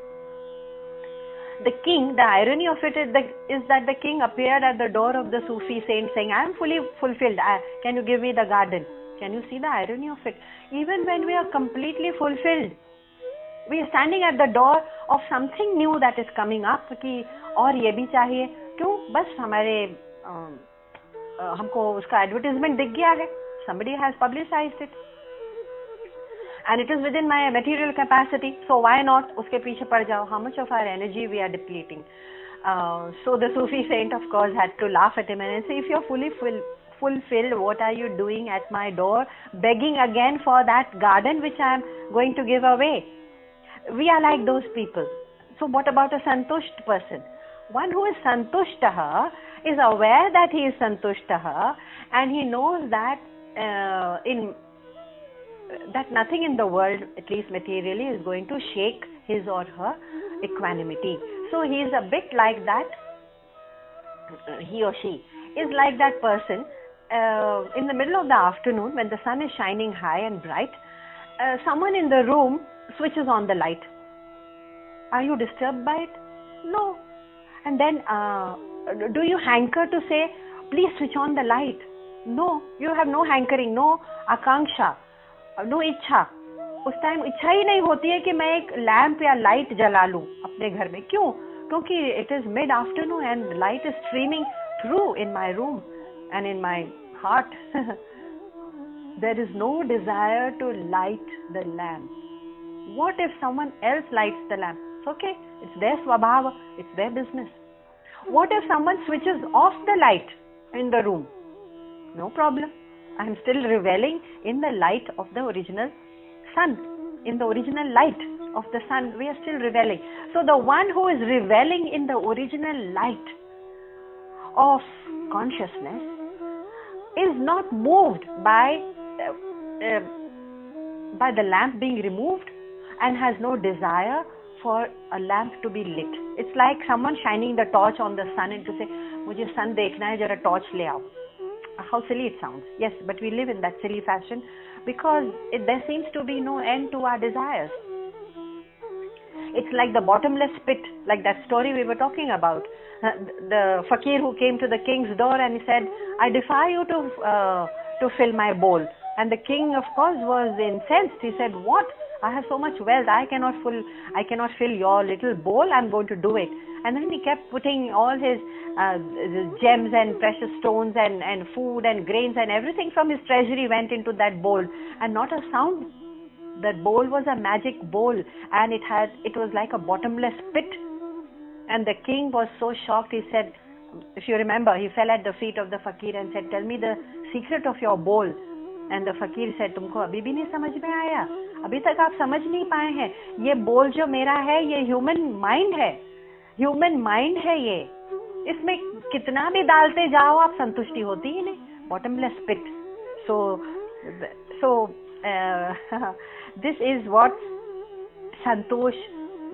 The king, the irony of it is that the king appeared at the door of the Sufi saint saying, I am fully fulfilled, can you give me the garden? Can you see the irony of it? Even when we are completely fulfilled, we are standing at the door of something new that is coming up, कि और ये भी चाहिए. क्यों? बस हमारे हमको उसका advertisement दिख गया है. Somebody has publicized it. And it is within my material capacity. So why not? उसके पीछे पड़ जाओ. How much of our energy we are depleting? So the Sufi saint, of course, had to laugh at him and say, if you are fully fulfilled, what are you doing at my door, begging again for that garden which I am going to give away? We are like those people. So what about a santusht person? One who is santushtaha is aware that he is santushtaha, and he knows that that nothing in the world, at least materially, is going to shake his or her equanimity. So he is a bit like that, he or she is like that person in the middle of the afternoon when the sun is shining high and bright, someone in the room switches on the light. Are you disturbed by it? No. And then do you hanker to say, please switch on the light? No. You have no hankering, no akanksha, no इच्छा. उस time इच्छा ही नहीं होती है कि मैं एक lamp या लाइट जला लूं अपने घर में. क्यों? क्योंकि it is mid afternoon and light is streaming through in my room and in my heart. There is no desire to light the lamp. What if someone else lights the lamp? It's okay. It's their swabhava. It's their business. What if someone switches off the light in the room? No problem. I am still reveling in the light of the original sun. In the original light of the sun, we are still reveling. So the one who is reveling in the original light of consciousness is not moved by the lamp being removed and has no desire for a lamp to be lit. It's like someone shining the torch on the sun and to say, "Mujhe sun dekhna hai, jara torch le aao." How silly it sounds. Yes, but we live in that silly fashion because there seems to be no end to our desires. It's like the bottomless pit, like that story we were talking about. The fakir who came to the king's door and he said, "I defy you to fill my bowl." And the king, of course, was incensed. He said, "What? I have so much wealth, I cannot fill your little bowl, I'm going to do it. And then he kept putting all his gems and precious stones and food and grains and everything from his treasury went into that bowl, and not a sound. That bowl was a magic bowl, and it was like a bottomless pit. And the king was so shocked. He said, if you remember, he fell at the feet of the fakir and said, tell me the secret of your bowl. And the fakir said, तुमको अभी भी नहीं समझ में आया? अभी तक आप समझ नहीं पाए हैं? ये बोल जो मेरा है, ये ह्यूमन माइंड है. ह्यूमन माइंड है ये. इसमें कितना भी डालते जाओ, आप संतुष्टि होती ही नहीं. Bottomless pit. So this is what santosh,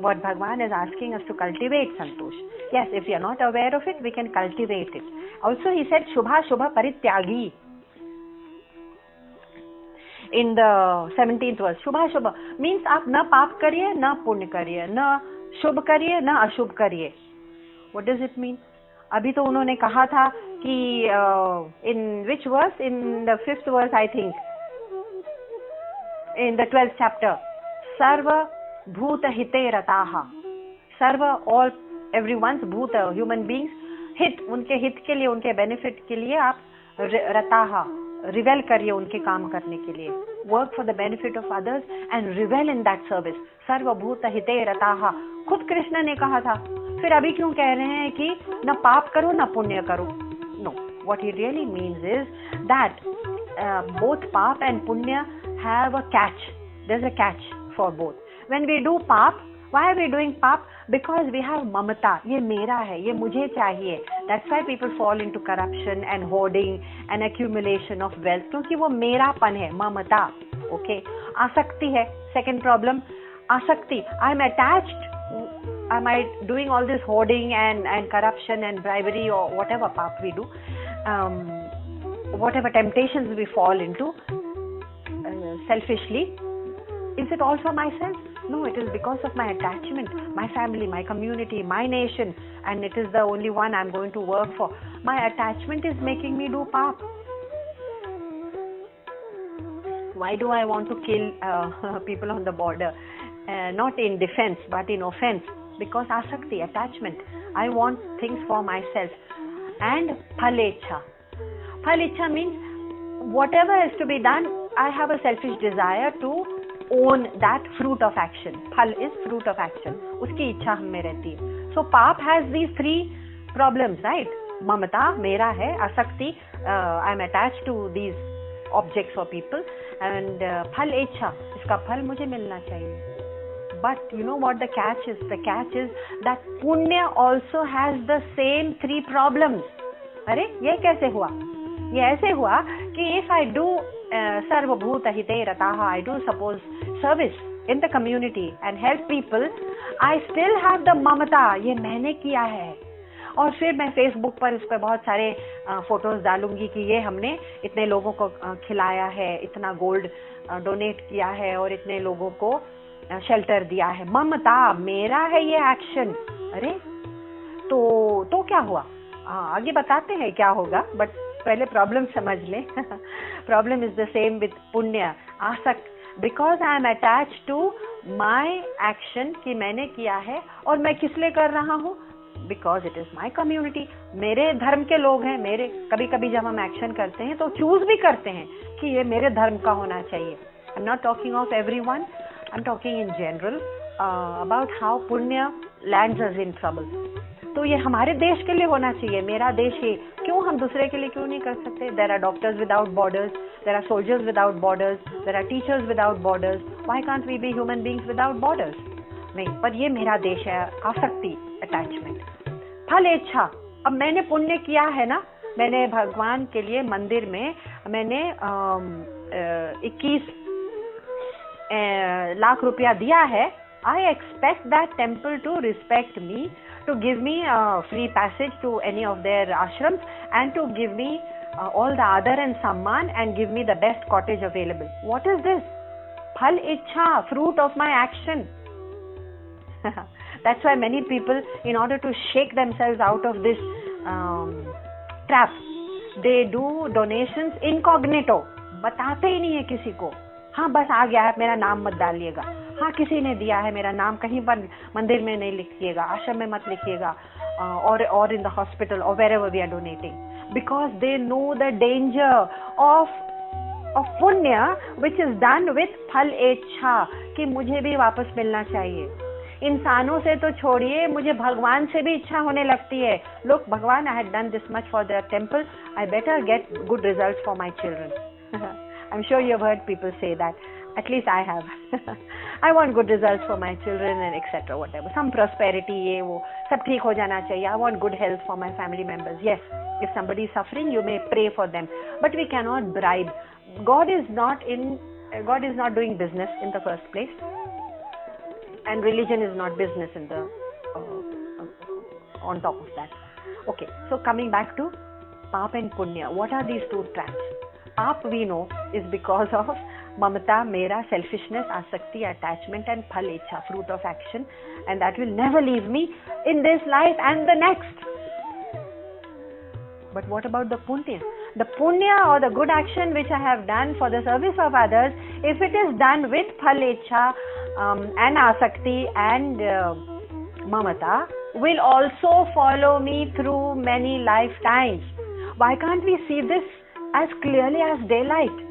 what Bhagwan is asking us to cultivate santosh. Yes, if we are not aware of it, we can cultivate it. Also he said, Shubha Shubha Parityagi. In the 17th verse, Shubha Shubha means आप न पाप करिए, न पुण्य करिए, न शुभ करिए, न अशुभ करिए. What does it mean? अभी तो उन्होंने कहा था कि in which verse? In the 5th verse, I think. In the 12th chapter, Sarva Bhuta Hite Rataha. Sarva, all, everyone's Bhuta, human beings, hit, उनके हित के लिए, उनके benefit के लिए आप रताहा, रिवेल करिए उनके काम करने के लिए. Work for the benefit of others and revel in that service. सर्वभूत हिते रताहा. खुद कृष्ण ने कहा था. फिर अभी क्यों कह रहे हैं कि न पाप करो न पुण्य करो? No. What he really means is that both pap and punya have a catch. There's a catch for both. When we do pap, why are we doing pap? Because we have mamata. ये मेरा है, ये मुझे चाहिए. That's why people fall into corruption and hoarding and accumulation of wealth. क्योंकि वो मेरापन है, mamata. Okay. आसक्ति है. Second problem, आसक्ति. I'm attached. Am I doing all this hoarding and corruption and bribery or whatever pap we do? Whatever temptations we fall into selfishly, is it all for myself? No, it is because of my attachment, my family, my community, my nation, and it is the only one I'm going to work for. My attachment is making me do pap. Why do I want to kill people on the border? Not in defense, but in offense. Because asakti, attachment. I want things for myself. And phalecha. Phalecha means whatever is to be done, I have a selfish desire to own that fruit of action. Phal is fruit of action. Uski इच्छा हम में रहती है. So pap has these three problems, right? Mamata, मेरा है. Asakti, I'm attached to these objects or people. And phal इच्छा, इसका फल मुझे मिलना चाहिए. But you know what the catch is? The catch is that punya also has the same three problems. अरे ये कैसे हुआ? ये ऐसे हुआ कि if I do sarvabhuta hite rataha, I do suppose service in the community and help people, I still have the mamata. ये मैंने किया है. और फिर मैं फेसबुक पर इस पर बहुत सारे फोटोज डालूंगी कि ये हमने इतने लोगों को खिलाया है, इतना गोल्ड डोनेट किया है और इतने लोगों को शेल्टर दिया है. ममता, मेरा है ये एक्शन. अरे तो क्या हुआ? आगे बताते हैं क्या होगा, बट पहले प्रॉब्लम समझ लें. Problem is the same with पुण्य. आसक्त, because I am attached to my action कि मैंने किया है और मैं किस लिए कर रहा हूँ? Because it is my community. मेरे धर्म के लोग हैं. मेरे कभी कभी जब हम एक्शन करते हैं तो चूज भी करते हैं कि ये मेरे धर्म का होना चाहिए. I am not talking of everyone. I'm talking in general about how punya lands us in trouble. तो ये हमारे देश के लिए होना चाहिए. मेरा देश है. क्यों हम दूसरे के लिए क्यों नहीं कर सकते? There are doctors without borders. There are soldiers without borders. There are teachers without borders. Why can't we be human beings without borders? नहीं, पर ये मेरा देश है. आसक्ति, attachment. फल इच्छा. अब मैंने पुण्य किया है ना, मैंने भगवान के लिए मंदिर में मैंने 21 लाख रुपया दिया है. I expect that temple to respect me, to give me free passage to any of their ashrams and to give me all the adar and samman and give me the best cottage available. What is this? Phal ichha, fruit of my action. That's why many people, in order to shake themselves out of this trap, they do donations incognito. बताते ही नहीं है किसी को. हाँ बस आ गया है, मेरा नाम मत डालिएगा, हाँ किसी ने दिया है मेरा नाम, कहीं पर मंदिर में नहीं लिखिएगा, आश्रम में मत लिखिएगा, और इन द हॉस्पिटल और wherever we are donating, because they know the danger of पुण्य which is done with फल इच्छा, कि मुझे भी वापस मिलना चाहिए। इंसानों से तो छोड़िए, मुझे भगवान से भी इच्छा होने लगती है, लोग भगवान, I had done this much for the temple, I better get good results for my children. I'm sure you have heard people say that. At least I have. I want good results for my children and etc. whatever. Some prosperity, ये वो सब ठीक हो जाना चाहिए. I want good health for my family members. Yes, if somebody is suffering, you may pray for them. But we cannot bribe. God is not doing business in the first place. And religion is not business in the on top of that. Okay, so coming back to Pap and Punya. What are these two traps? Pap we know is because of mamata, mera, selfishness, asakti, attachment and phal ichha, fruit of action, and that will never leave me in this life and the next. But what about the punya? The punya or the good action which I have done for the service of others, if it is done with phal ichha and asakti and mamata, will also follow me through many lifetimes. Why can't we see this as clearly as daylight?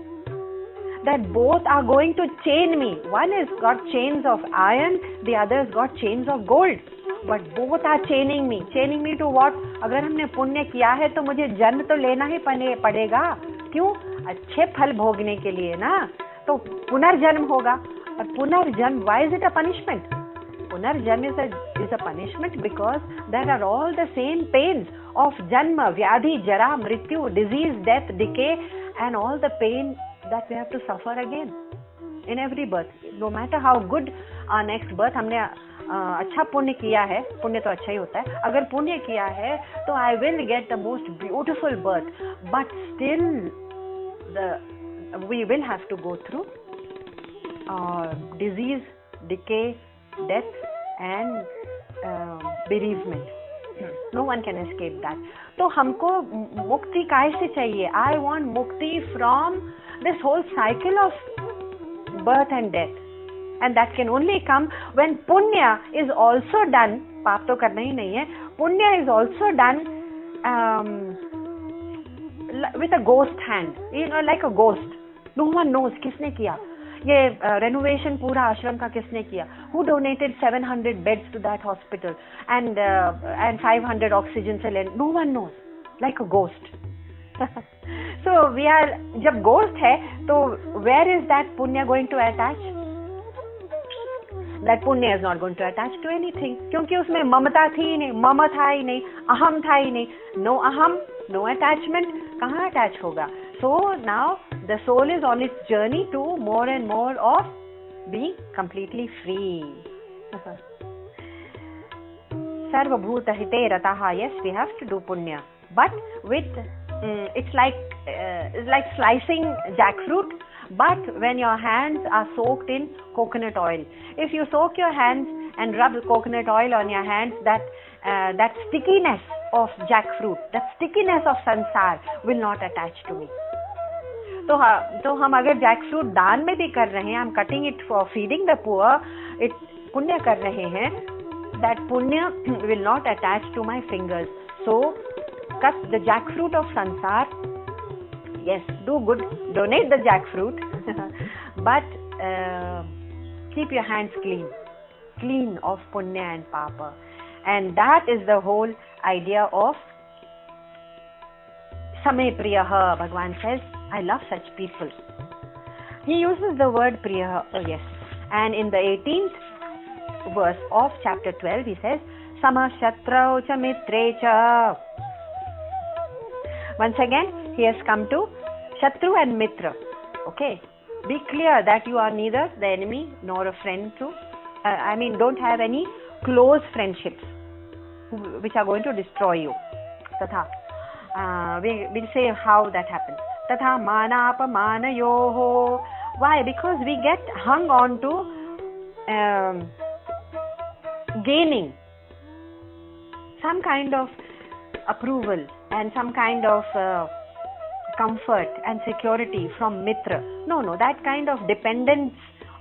That both are going to chain me. One has got chains of iron, the other has got chains of gold. But both are chaining me. Chaining me to what? अगर हमने पुण्य किया है तो मुझे जन्म तो लेना ही पड़ेगा. क्यों? अच्छे फल भोगने के लिए ना. तो पुनर्जन्म होगा. और पुनर्जन्म, why is it a punishment? Punarjanm is a punishment because there are all the same pains of janma, vyadhi, jara, mrityu, disease, death, decay, and all the pain that we have to suffer again in every birth. No matter how good our next birth, हमने अच्छा पुण्य किया है, पुण्य तो अच्छा ही होता है, अगर पुण्य किया है तो I will get the most beautiful birth, but still we will have to go through disease, decay, death and bereavement. No one can escape that. तो हमको मुक्ति काहे से चाहिए? I want mukti from this whole cycle of birth and death, and that can only come when punya is also done. पाप तो करना ही नहीं है. Punya is also done with a ghost hand, like a ghost. No one knows किसने किया. ये renovation पूरा आश्रम का किसने किया? Who donated 700 beds to that hospital and 500 oxygen cylinder? No one knows. Like a ghost. So we are, जब ghost है तो where is that punya going to attach? That punya is not going to attach to anything, क्योंकि उसमें ममता थी ही नहीं, मम था ही नहीं, अहम था ही नहीं. No aham, no attachment, कहाँ attach होगा? So now the soul is on its journey to more and more of being completely free. Sarva bhuta hite rataha. Yes, we have to do punya, but with it's like slicing jackfruit, but when your hands are soaked in coconut oil. If you soak your hands and rub coconut oil on your hands, that stickiness of jackfruit, that stickiness of sansar will not attach to me. तो हम अगर jackfruit दान में भी कर रहे हैं, I'm cutting it for feeding the poor, it पुण्य कर रहे हैं, that punya will not attach to my fingers. So cut the jackfruit of sansar. Yes, do good, donate the jackfruit, but keep your hands clean of punya and papa. And that is the whole idea of Same Priyaha. Bhagavan says, I love such people. He uses the word Priyaha, yes. And in the 18th verse of chapter 12, he says, Sama Shatrau cha mitre cha. Once again, he has come to Shatru and Mitra. Okay. Be clear that you are neither the enemy nor a friend to, don't have any close friendships which are going to destroy you. Tatha. We'll say how that happens. Tatha manapa manayoho. Why? Because we get hung on to gaining some kind of approval and some kind of comfort and security from mitra. No, that kind of dependence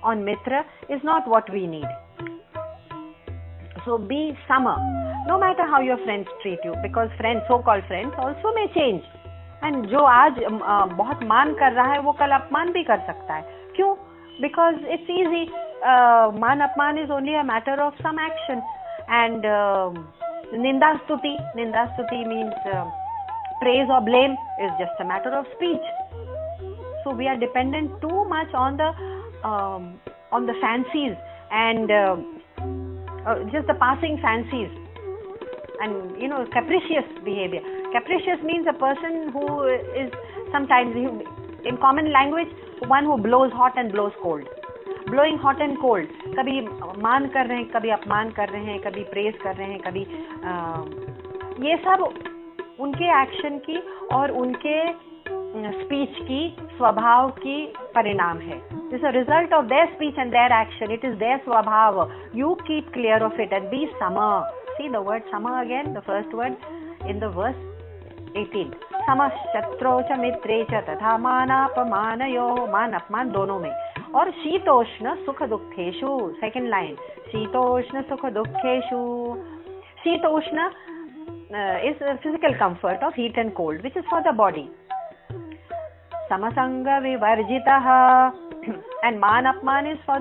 on mitra is not what we need. So be sama, no matter how your friends treat you, because friends, so-called friends, also may change. And जो आज बहुत मान कर रहा है, वो कल अपमान भी कर सकता है. क्यों? Because it's easy. मान अपमान is only a matter of some action. And ninda stuti means praise or blame is just a matter of speech. So we are dependent too much on the fancies and just the passing fancies and capricious behavior. Capricious means a person who is sometimes, in common language, one who blows hot and blows cold. Blowing hot and cold, कभी मान कर रहे हैं, कभी अपमान कर रहे हैं, कभी प्रेज कर रहे हैं, कभी ये सब उनके एक्शन की और उनके स्पीच की स्वभाव की परिणाम है. This is a result of their speech and their action. It is their स्वभाव. You keep clear of it and be sama. See the word sama again, the first word in the verse 18. sama शत्रो च मित्रे च तथा मानापमानयो, मान अपमान दोनों में. और शीतोष्ण सुख दुखेषु, सेकेंड लाइन, शीतोष्ण सुख दुखेषु. शीतोष्ण is physical comfort of heat and cold, which is for the body. Samasanga vivarjitah, and man apman is for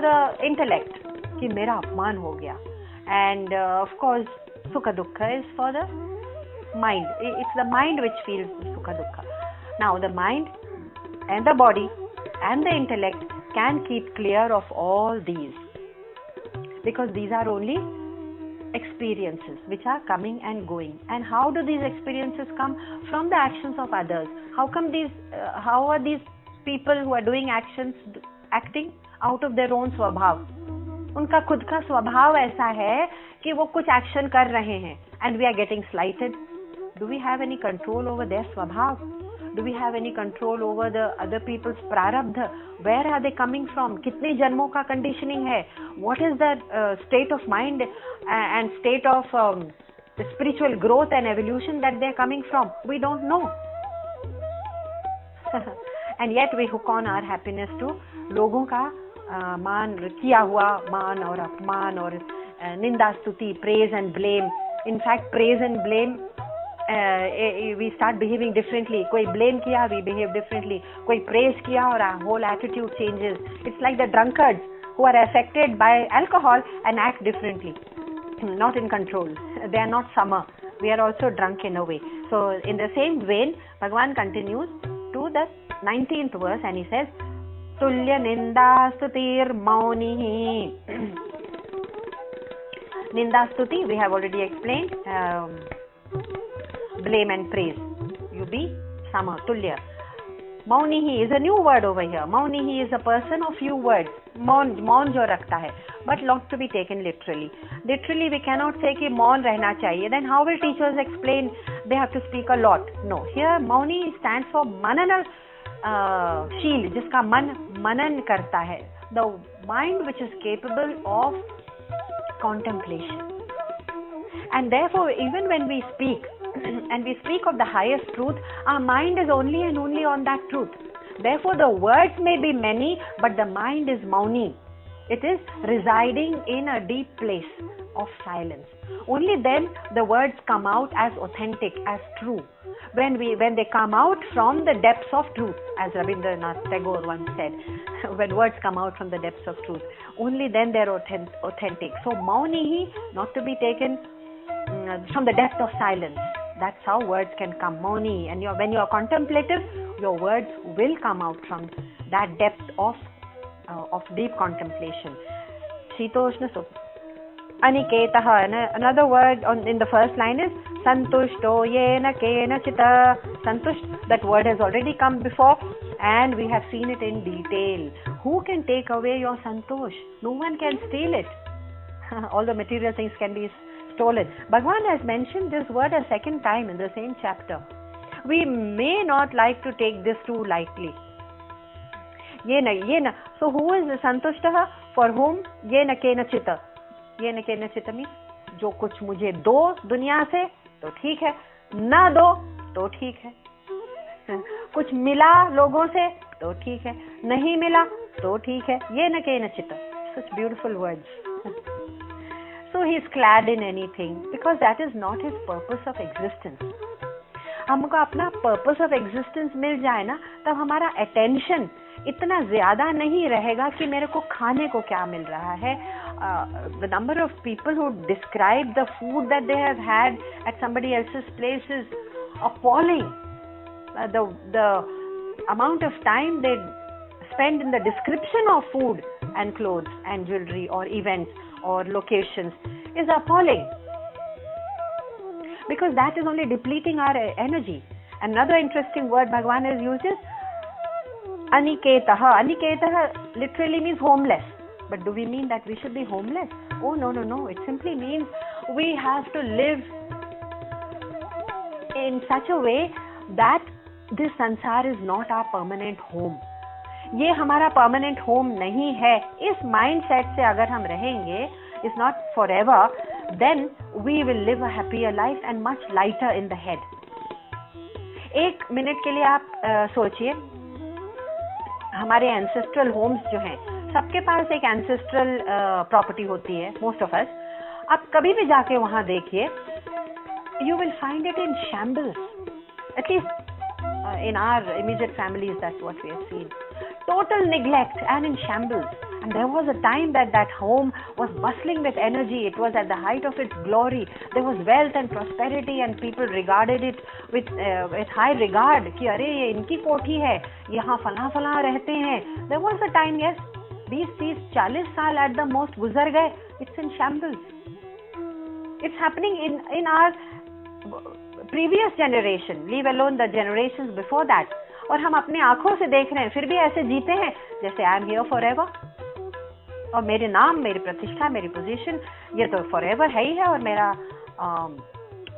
the intellect, कि मेरा अपमान हो गया. And of course sukha dukkha is for the mind. It's the mind which feels sukha dukkha. Now the mind and the body and the intellect can keep clear of all these, because these are only experiences which are coming and going. And how do these experiences come? From the actions of others. How are these people who are doing actions acting out of their own स्वभाव? उनका खुद का स्वभाव ऐसा है कि वो कुछ एक्शन कर रहे हैं, and we are getting slighted. Do we have any control over their स्वभाव? Do we have any control over the other people's prarabdha? Where are they coming from? कितने जन्मों का conditioning है? What is the state of mind and state of the spiritual growth and evolution that they are coming from? We don't know. And yet we hook on our happiness to लोगों का मान, किया हुआ मान और अपमान और निंदा स्तुति, praise and blame. In fact, praise and blame, we start behaving differently. कोई blame किया, we behave differently. कोई praise किया और our whole attitude changes. It's like the drunkards who are affected by alcohol and act differently, not in control. They are not sama. We are also drunk in a way. So in the same vein, Bhagavan continues to the 19th verse and he says, Tulya ninda stutir maunihi. Ninda stuti, we have already explained. Blame and praise. You be sama, tulya. Maunihi is a new word over here. Maunihi is a person of few words. Maun jo rakhta hai, but not to be taken literally. Literally we cannot say कि मौन रहना चाहिए. Then how will teachers explain they have to speak a lot? No. Here mauni stands for manana शील, जिसका मन मनन करता है. The mind which is capable of contemplation. And therefore even when we speak and we speak of the highest truth, our mind is only and only on that truth. Therefore the words may be many, but the mind is mauni. It is residing in a deep place of silence. Only then the words come out as authentic, as true. When they come out from the depths of truth, as Rabindranath Tagore once said, when words come out from the depths of truth, only then they are authentic. So maunihi, not to be taken from the depth of silence. That's how words can come, mauni. And when you are contemplative, your words will come out from that depth of deep contemplation. Shitoshna Sukha. Aniketaha. Another word in the first line is Santushto yena kena chita. Santush, that word has already come before and we have seen it in detail. Who can take away your santosh? No one can steal it. All the material things can be stolen. Bhagavan has mentioned this word a second time in the same chapter. We may not like to take this too lightly. Yena. So who is the santushtaha? For whom? Yena kena chita. Yena kena chita means जो कुछ मुझे दो दुनिया से तो ठीक है, ना दो तो ठीक है, कुछ मिला लोगों से तो ठीक है, नहीं मिला तो ठीक है, ये न केनचित्, such beautiful words. So he is glad in anything because that is not his purpose of existence. हमको अपना पर्पस ऑफ एग्जिस्टेंस मिल जाए ना, तब हमारा अटेंशन इतना ज्यादा नहीं रहेगा कि मेरे को खाने को क्या मिल रहा है. The number of people who describe the food that they have had at somebody else's place is appalling. The amount of time they spend in the description of food and clothes and jewelry or events or locations is appalling. Because that is only depleting our energy. Another interesting word Bhagavan has used is aniketah. Aniketah literally means homeless. But do we mean that we should be homeless? Oh, no. It simply means we have to live in such a way that this sansar is not our permanent home. ये हमारा permanent home नहीं है. इस mindset से अगर हम रहेंगे, it's not forever, then we will live a happier life and much lighter in the head. एक मिनट के लिए आप सोचिए, हमारे ancestral homes जो हैं, सबके पास एक ancestral property होती है, most of us. आप कभी भी जाके वहाँ देखिए, you will find it in shambles. At least in our immediate families, that's what we have seen. Total neglect and in shambles. And there was a time that home was bustling with energy. It was at the height of its glory. There was wealth and prosperity, and people regarded it with high regard. कि अरे ये इनकी कोठी है, यहाँ फला रहते हैं. There was a time, yes, 20-40 साल at the most गुजर गए. It's in shambles. It's happening in our previous generation, leave alone the generations before that. और हम अपने आंखों से देख रहे हैं, फिर भी ऐसे जीते हैं जैसे I am here for ever, और मेरे नाम, मेरी प्रतिष्ठा, मेरी पोजीशन ये तो फॉर एवर है ही है, और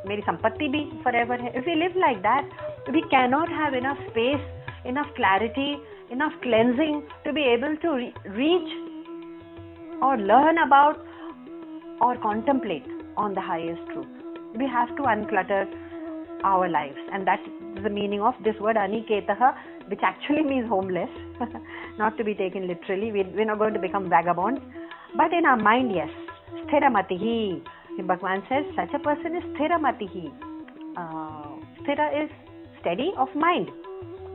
मेरी संपत्ति भी फॉर एवर है. If we live like that, we can not have enough space, enough clarity, enough cleansing to be able to reach और लर्न अबाउट और contemplate on the highest truth. We have to unclutter our lives, and that is the meaning of this word aniketah, which actually means homeless, not to be taken literally. We're not going to become vagabonds, but in our mind, yes, sthiramatihi. Bhagavan says such a person is sthiramatihi. Sthira is steady of mind,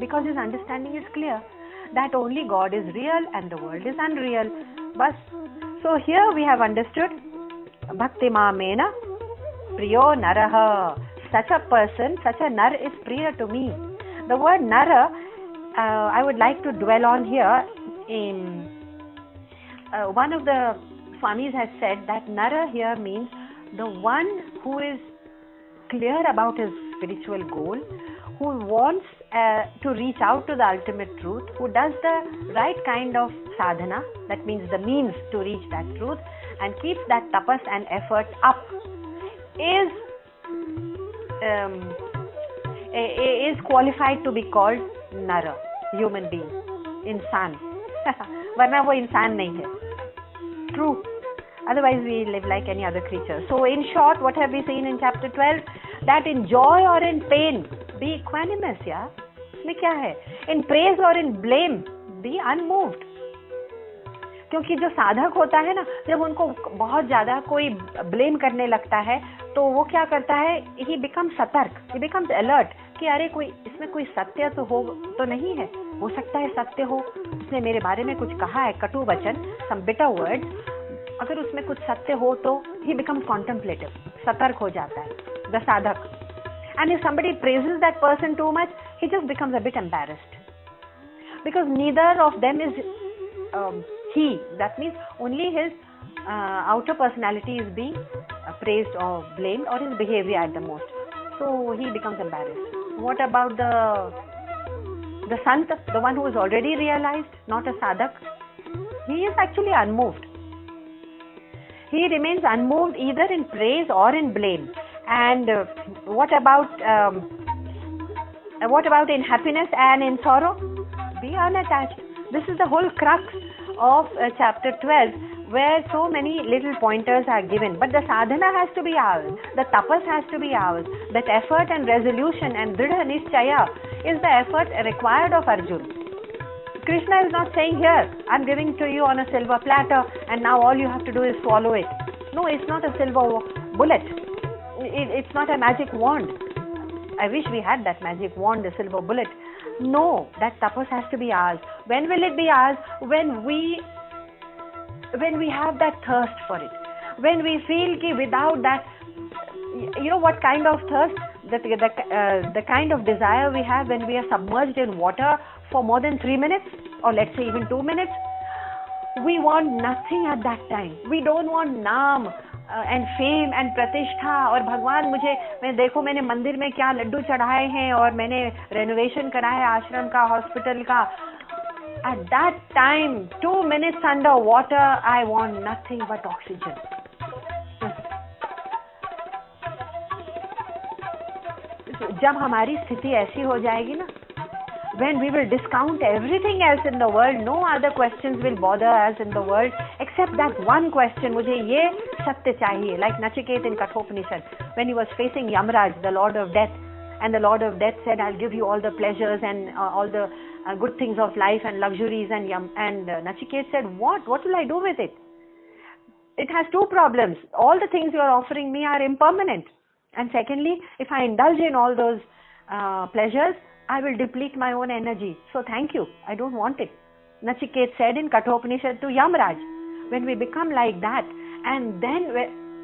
because his understanding is clear that only God is real and the world is unreal. Bas. So here we have understood bhakti mamena priyo naraha. Such a person, such a nar is priya to me. The word nara, I would like to dwell on here. In one of the Swamis has said that nara here means the one who is clear about his spiritual goal, who wants to reach out to the ultimate truth, who does the right kind of sadhana, that means the means to reach that truth, and keeps that tapas and effort up, is qualified to be called nara, human being, insan. वरना वो इंसान नहीं है. True. Otherwise we live like any other creature. So in short, what have we seen in chapter 12? That in joy or in pain, be equanimous. Yeah, इसमें क्या है? In praise or in blame, be unmoved. क्योंकि जो साधक होता है ना, जब उनको बहुत ज्यादा कोई ब्लेम करने लगता है, तो वो क्या करता है, ही बिकम सतर्क, ही बिकम्स अलर्ट कि अरे कोई इसमें कोई सत्य तो हो तो नहीं है, हो सकता है सत्य हो, उसने मेरे बारे में कुछ कहा है, कटु वचन, सम बिटर वर्ड्स, अगर उसमें कुछ सत्य हो तो ही बिकम्स कॉन्टेम्पलेटिव, सतर्क हो जाता है द साधक. And if somebody praises that person too much, he just becomes a bit embarrassed, because neither of them is he. That means only his outer personality is being praised or blamed, or his behavior at the most. So he becomes embarrassed. What about the sant, the one who is already realized, not a sadak? He is actually unmoved. He remains unmoved either in praise or in blame. And what about in happiness and in sorrow? Be unattached. This is the whole crux of chapter 12, where so many little pointers are given. But the sadhana has to be ours. The tapas has to be ours. That effort and resolution and dridha nischaya is the effort required of Arjuna. Krishna is not saying, here, I'm giving to you on a silver platter and now all you have to do is swallow it. No, it's not a silver bullet. It's not a magic wand. I wish we had that magic wand, the silver bullet. No, that tapas has to be ours. When will it be ours? When we have that thirst for it. When we feel that without that, what kind of thirst? The kind of desire we have when we are submerged in water for more than 3 minutes, or let's say even 2 minutes. We want nothing at that time. We don't want naam and fame and pratishtha और भगवान मैंने मंदिर में क्या लड्डू चढ़ाए हैं और मैंने रेनोवेशन करा है आश्रम का, हॉस्पिटल का. At that time, 2 minutes under water, I want nothing but oxygen. जब हमारी स्थिति ऐसी हो जाएगी ना, when we will discount everything else in the world, no other questions will bother us in the world except that one question, मुझे ये सत्य चाहिए. Like Nachiketa in Kathopanishad, when he was facing Yamraj, the Lord of Death, and the Lord of Death said, I'll give you all the pleasures and all the good things of life and luxuries, and Nachiketa said, what will I do with it? It has two problems. All the things you are offering me are impermanent, and secondly, if I indulge in all those pleasures, I will deplete my own energy. So thank you, I don't want it. Nachiketa said in Kathopanishad to Yamraj. When we become like that, and then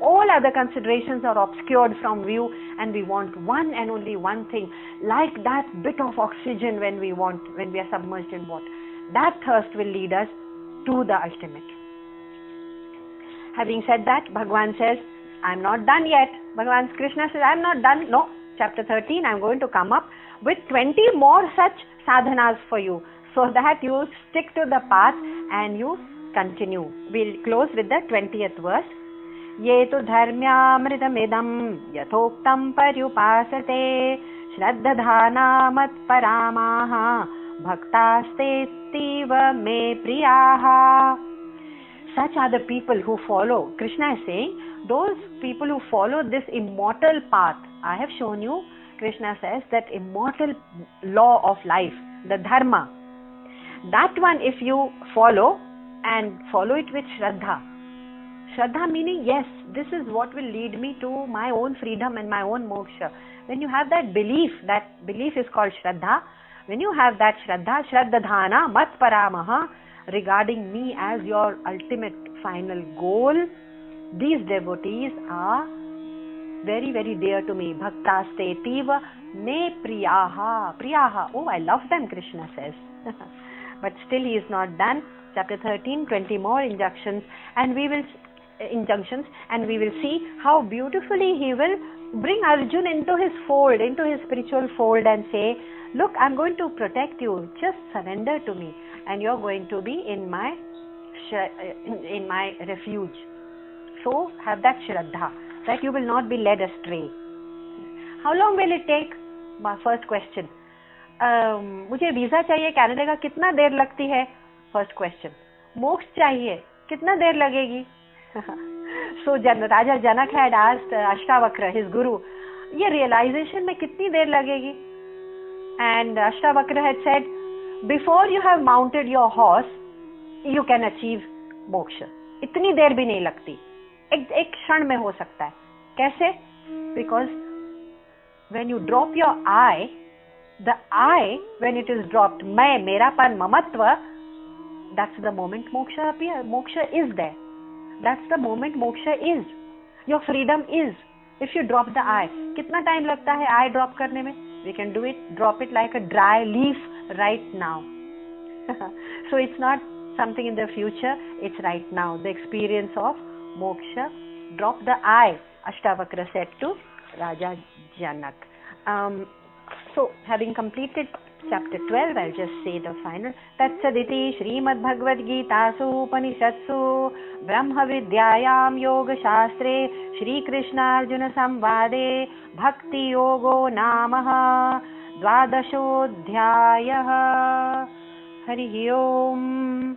all other considerations are obscured from view, and we want one and only one thing, like that bit of oxygen when we are submerged in water. That thirst will lead us to the ultimate. Having said that, Bhagavan says, I'm not done yet. Bhagavan Krishna says, I'm not done. No, chapter 13, I'm going to come up with 20 more such sadhanas for you, so that you stick to the path and you continue. We'll close with the 20th verse. Ye tu dharmyamritamidam yathoktam paryupasate shraddhadhana mat paramaha bhaktaste tiva me priyaha. Such are the people who follow. Krishna is saying, those people who follow this immortal path. I have shown you, Krishna says, that immortal law of life, the dharma. That one, if you follow, and follow it with Shraddha. Shraddha meaning, yes, this is what will lead me to my own freedom and my own moksha. When you have that belief is called Shraddha. When you have that Shraddha, Shraddhadhana mat paramaha, regarding me as your ultimate final goal, these devotees are very, very dear to me. Bhaktaste tiva me priyaha. Priyaha. Oh, I love them, Krishna says. But still he is not done. Chapter 13, 20 more injunctions, and we will see how beautifully he will bring Arjuna into his fold, into his spiritual fold, and say, look, I'm going to protect you. Just surrender to me, and you're going to be in my refuge. So have that Shraddha, that you will not be led astray. How long will it take? My first question. मुझे visa चाहिए Canada का, कितना देर लगती है? First question. मोक्ष चाहिए, कितना देर लगेगी? So Raja Janak had asked Ashtavakra, his guru, ये realization में कितनी देर लगेगी? And Ashtavakra had said, before you have mounted your horse, you can achieve moksha. इतनी देर भी नहीं लगती, एक क्षण में हो सकता है. कैसे? Because when you drop your I, the I, when it is dropped, मैं, मेरापन, ममत्व, that's the moment moksha appears. Moksha is there. That's the moment moksha is. Your freedom is. If you drop the I, कितना time लगता है I drop करने में? We can do it, drop it like a dry leaf right now. So it's not something in the future, it's right now. The experience of moksha, drop the I, Ashtavakra said to Raja Janak. So having completed chapter 12, I'll just say the final. Tatsaditi Srimad Bhagavad Gita Su Upanishatsu Brahma Vidyayam Yoga Shastre Shri Krishna Arjuna Samvade Bhakti Yogo Namaha Dvadashodhyayah. Hari Om.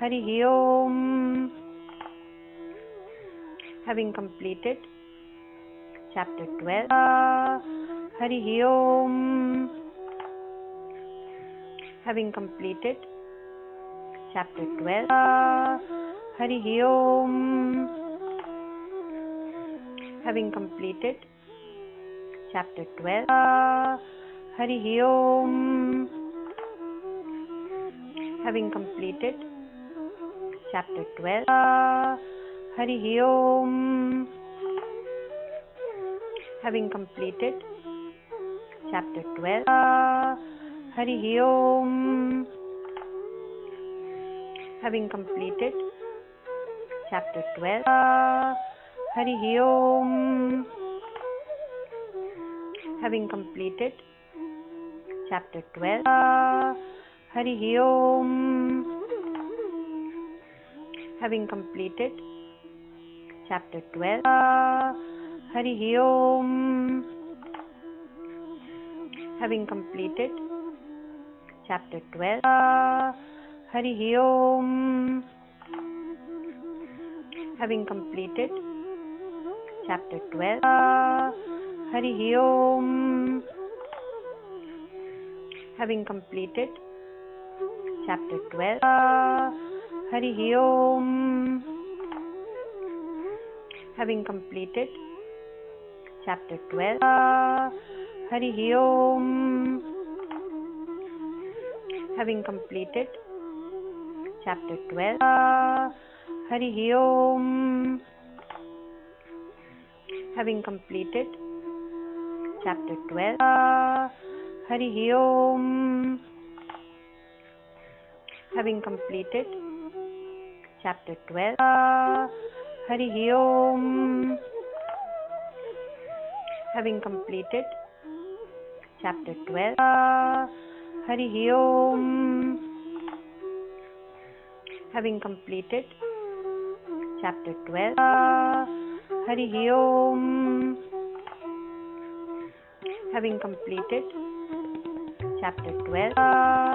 Harihi Om. Having completed chapter 12, Harihi Om. Having completed chapter 12, Harihi Om. Having completed chapter 12, Harihi Om. Having completed chapter 12, Harihi Om. Having completed chapter 12, Harihi Om. Having completed chapter 12, Harihi Om. Having completed chapter 12, Harihi Om. Having completed chapter 12, Harihi Om. Having completed chapter 12, Harihi Om. Having completed chapter 12, Harihi Om. Having completed chapter 12, Harihi Om. Having completed chapter 12, Harihi Om. Having completed chapter 12, Harihi Om. Having completed chapter 12, Harihi Om. Having completed chapter 12, Harihi Om. Having completed chapter 12, Harihi Om. Having completed chapter 12, Harihi Om. Having completed chapter 12,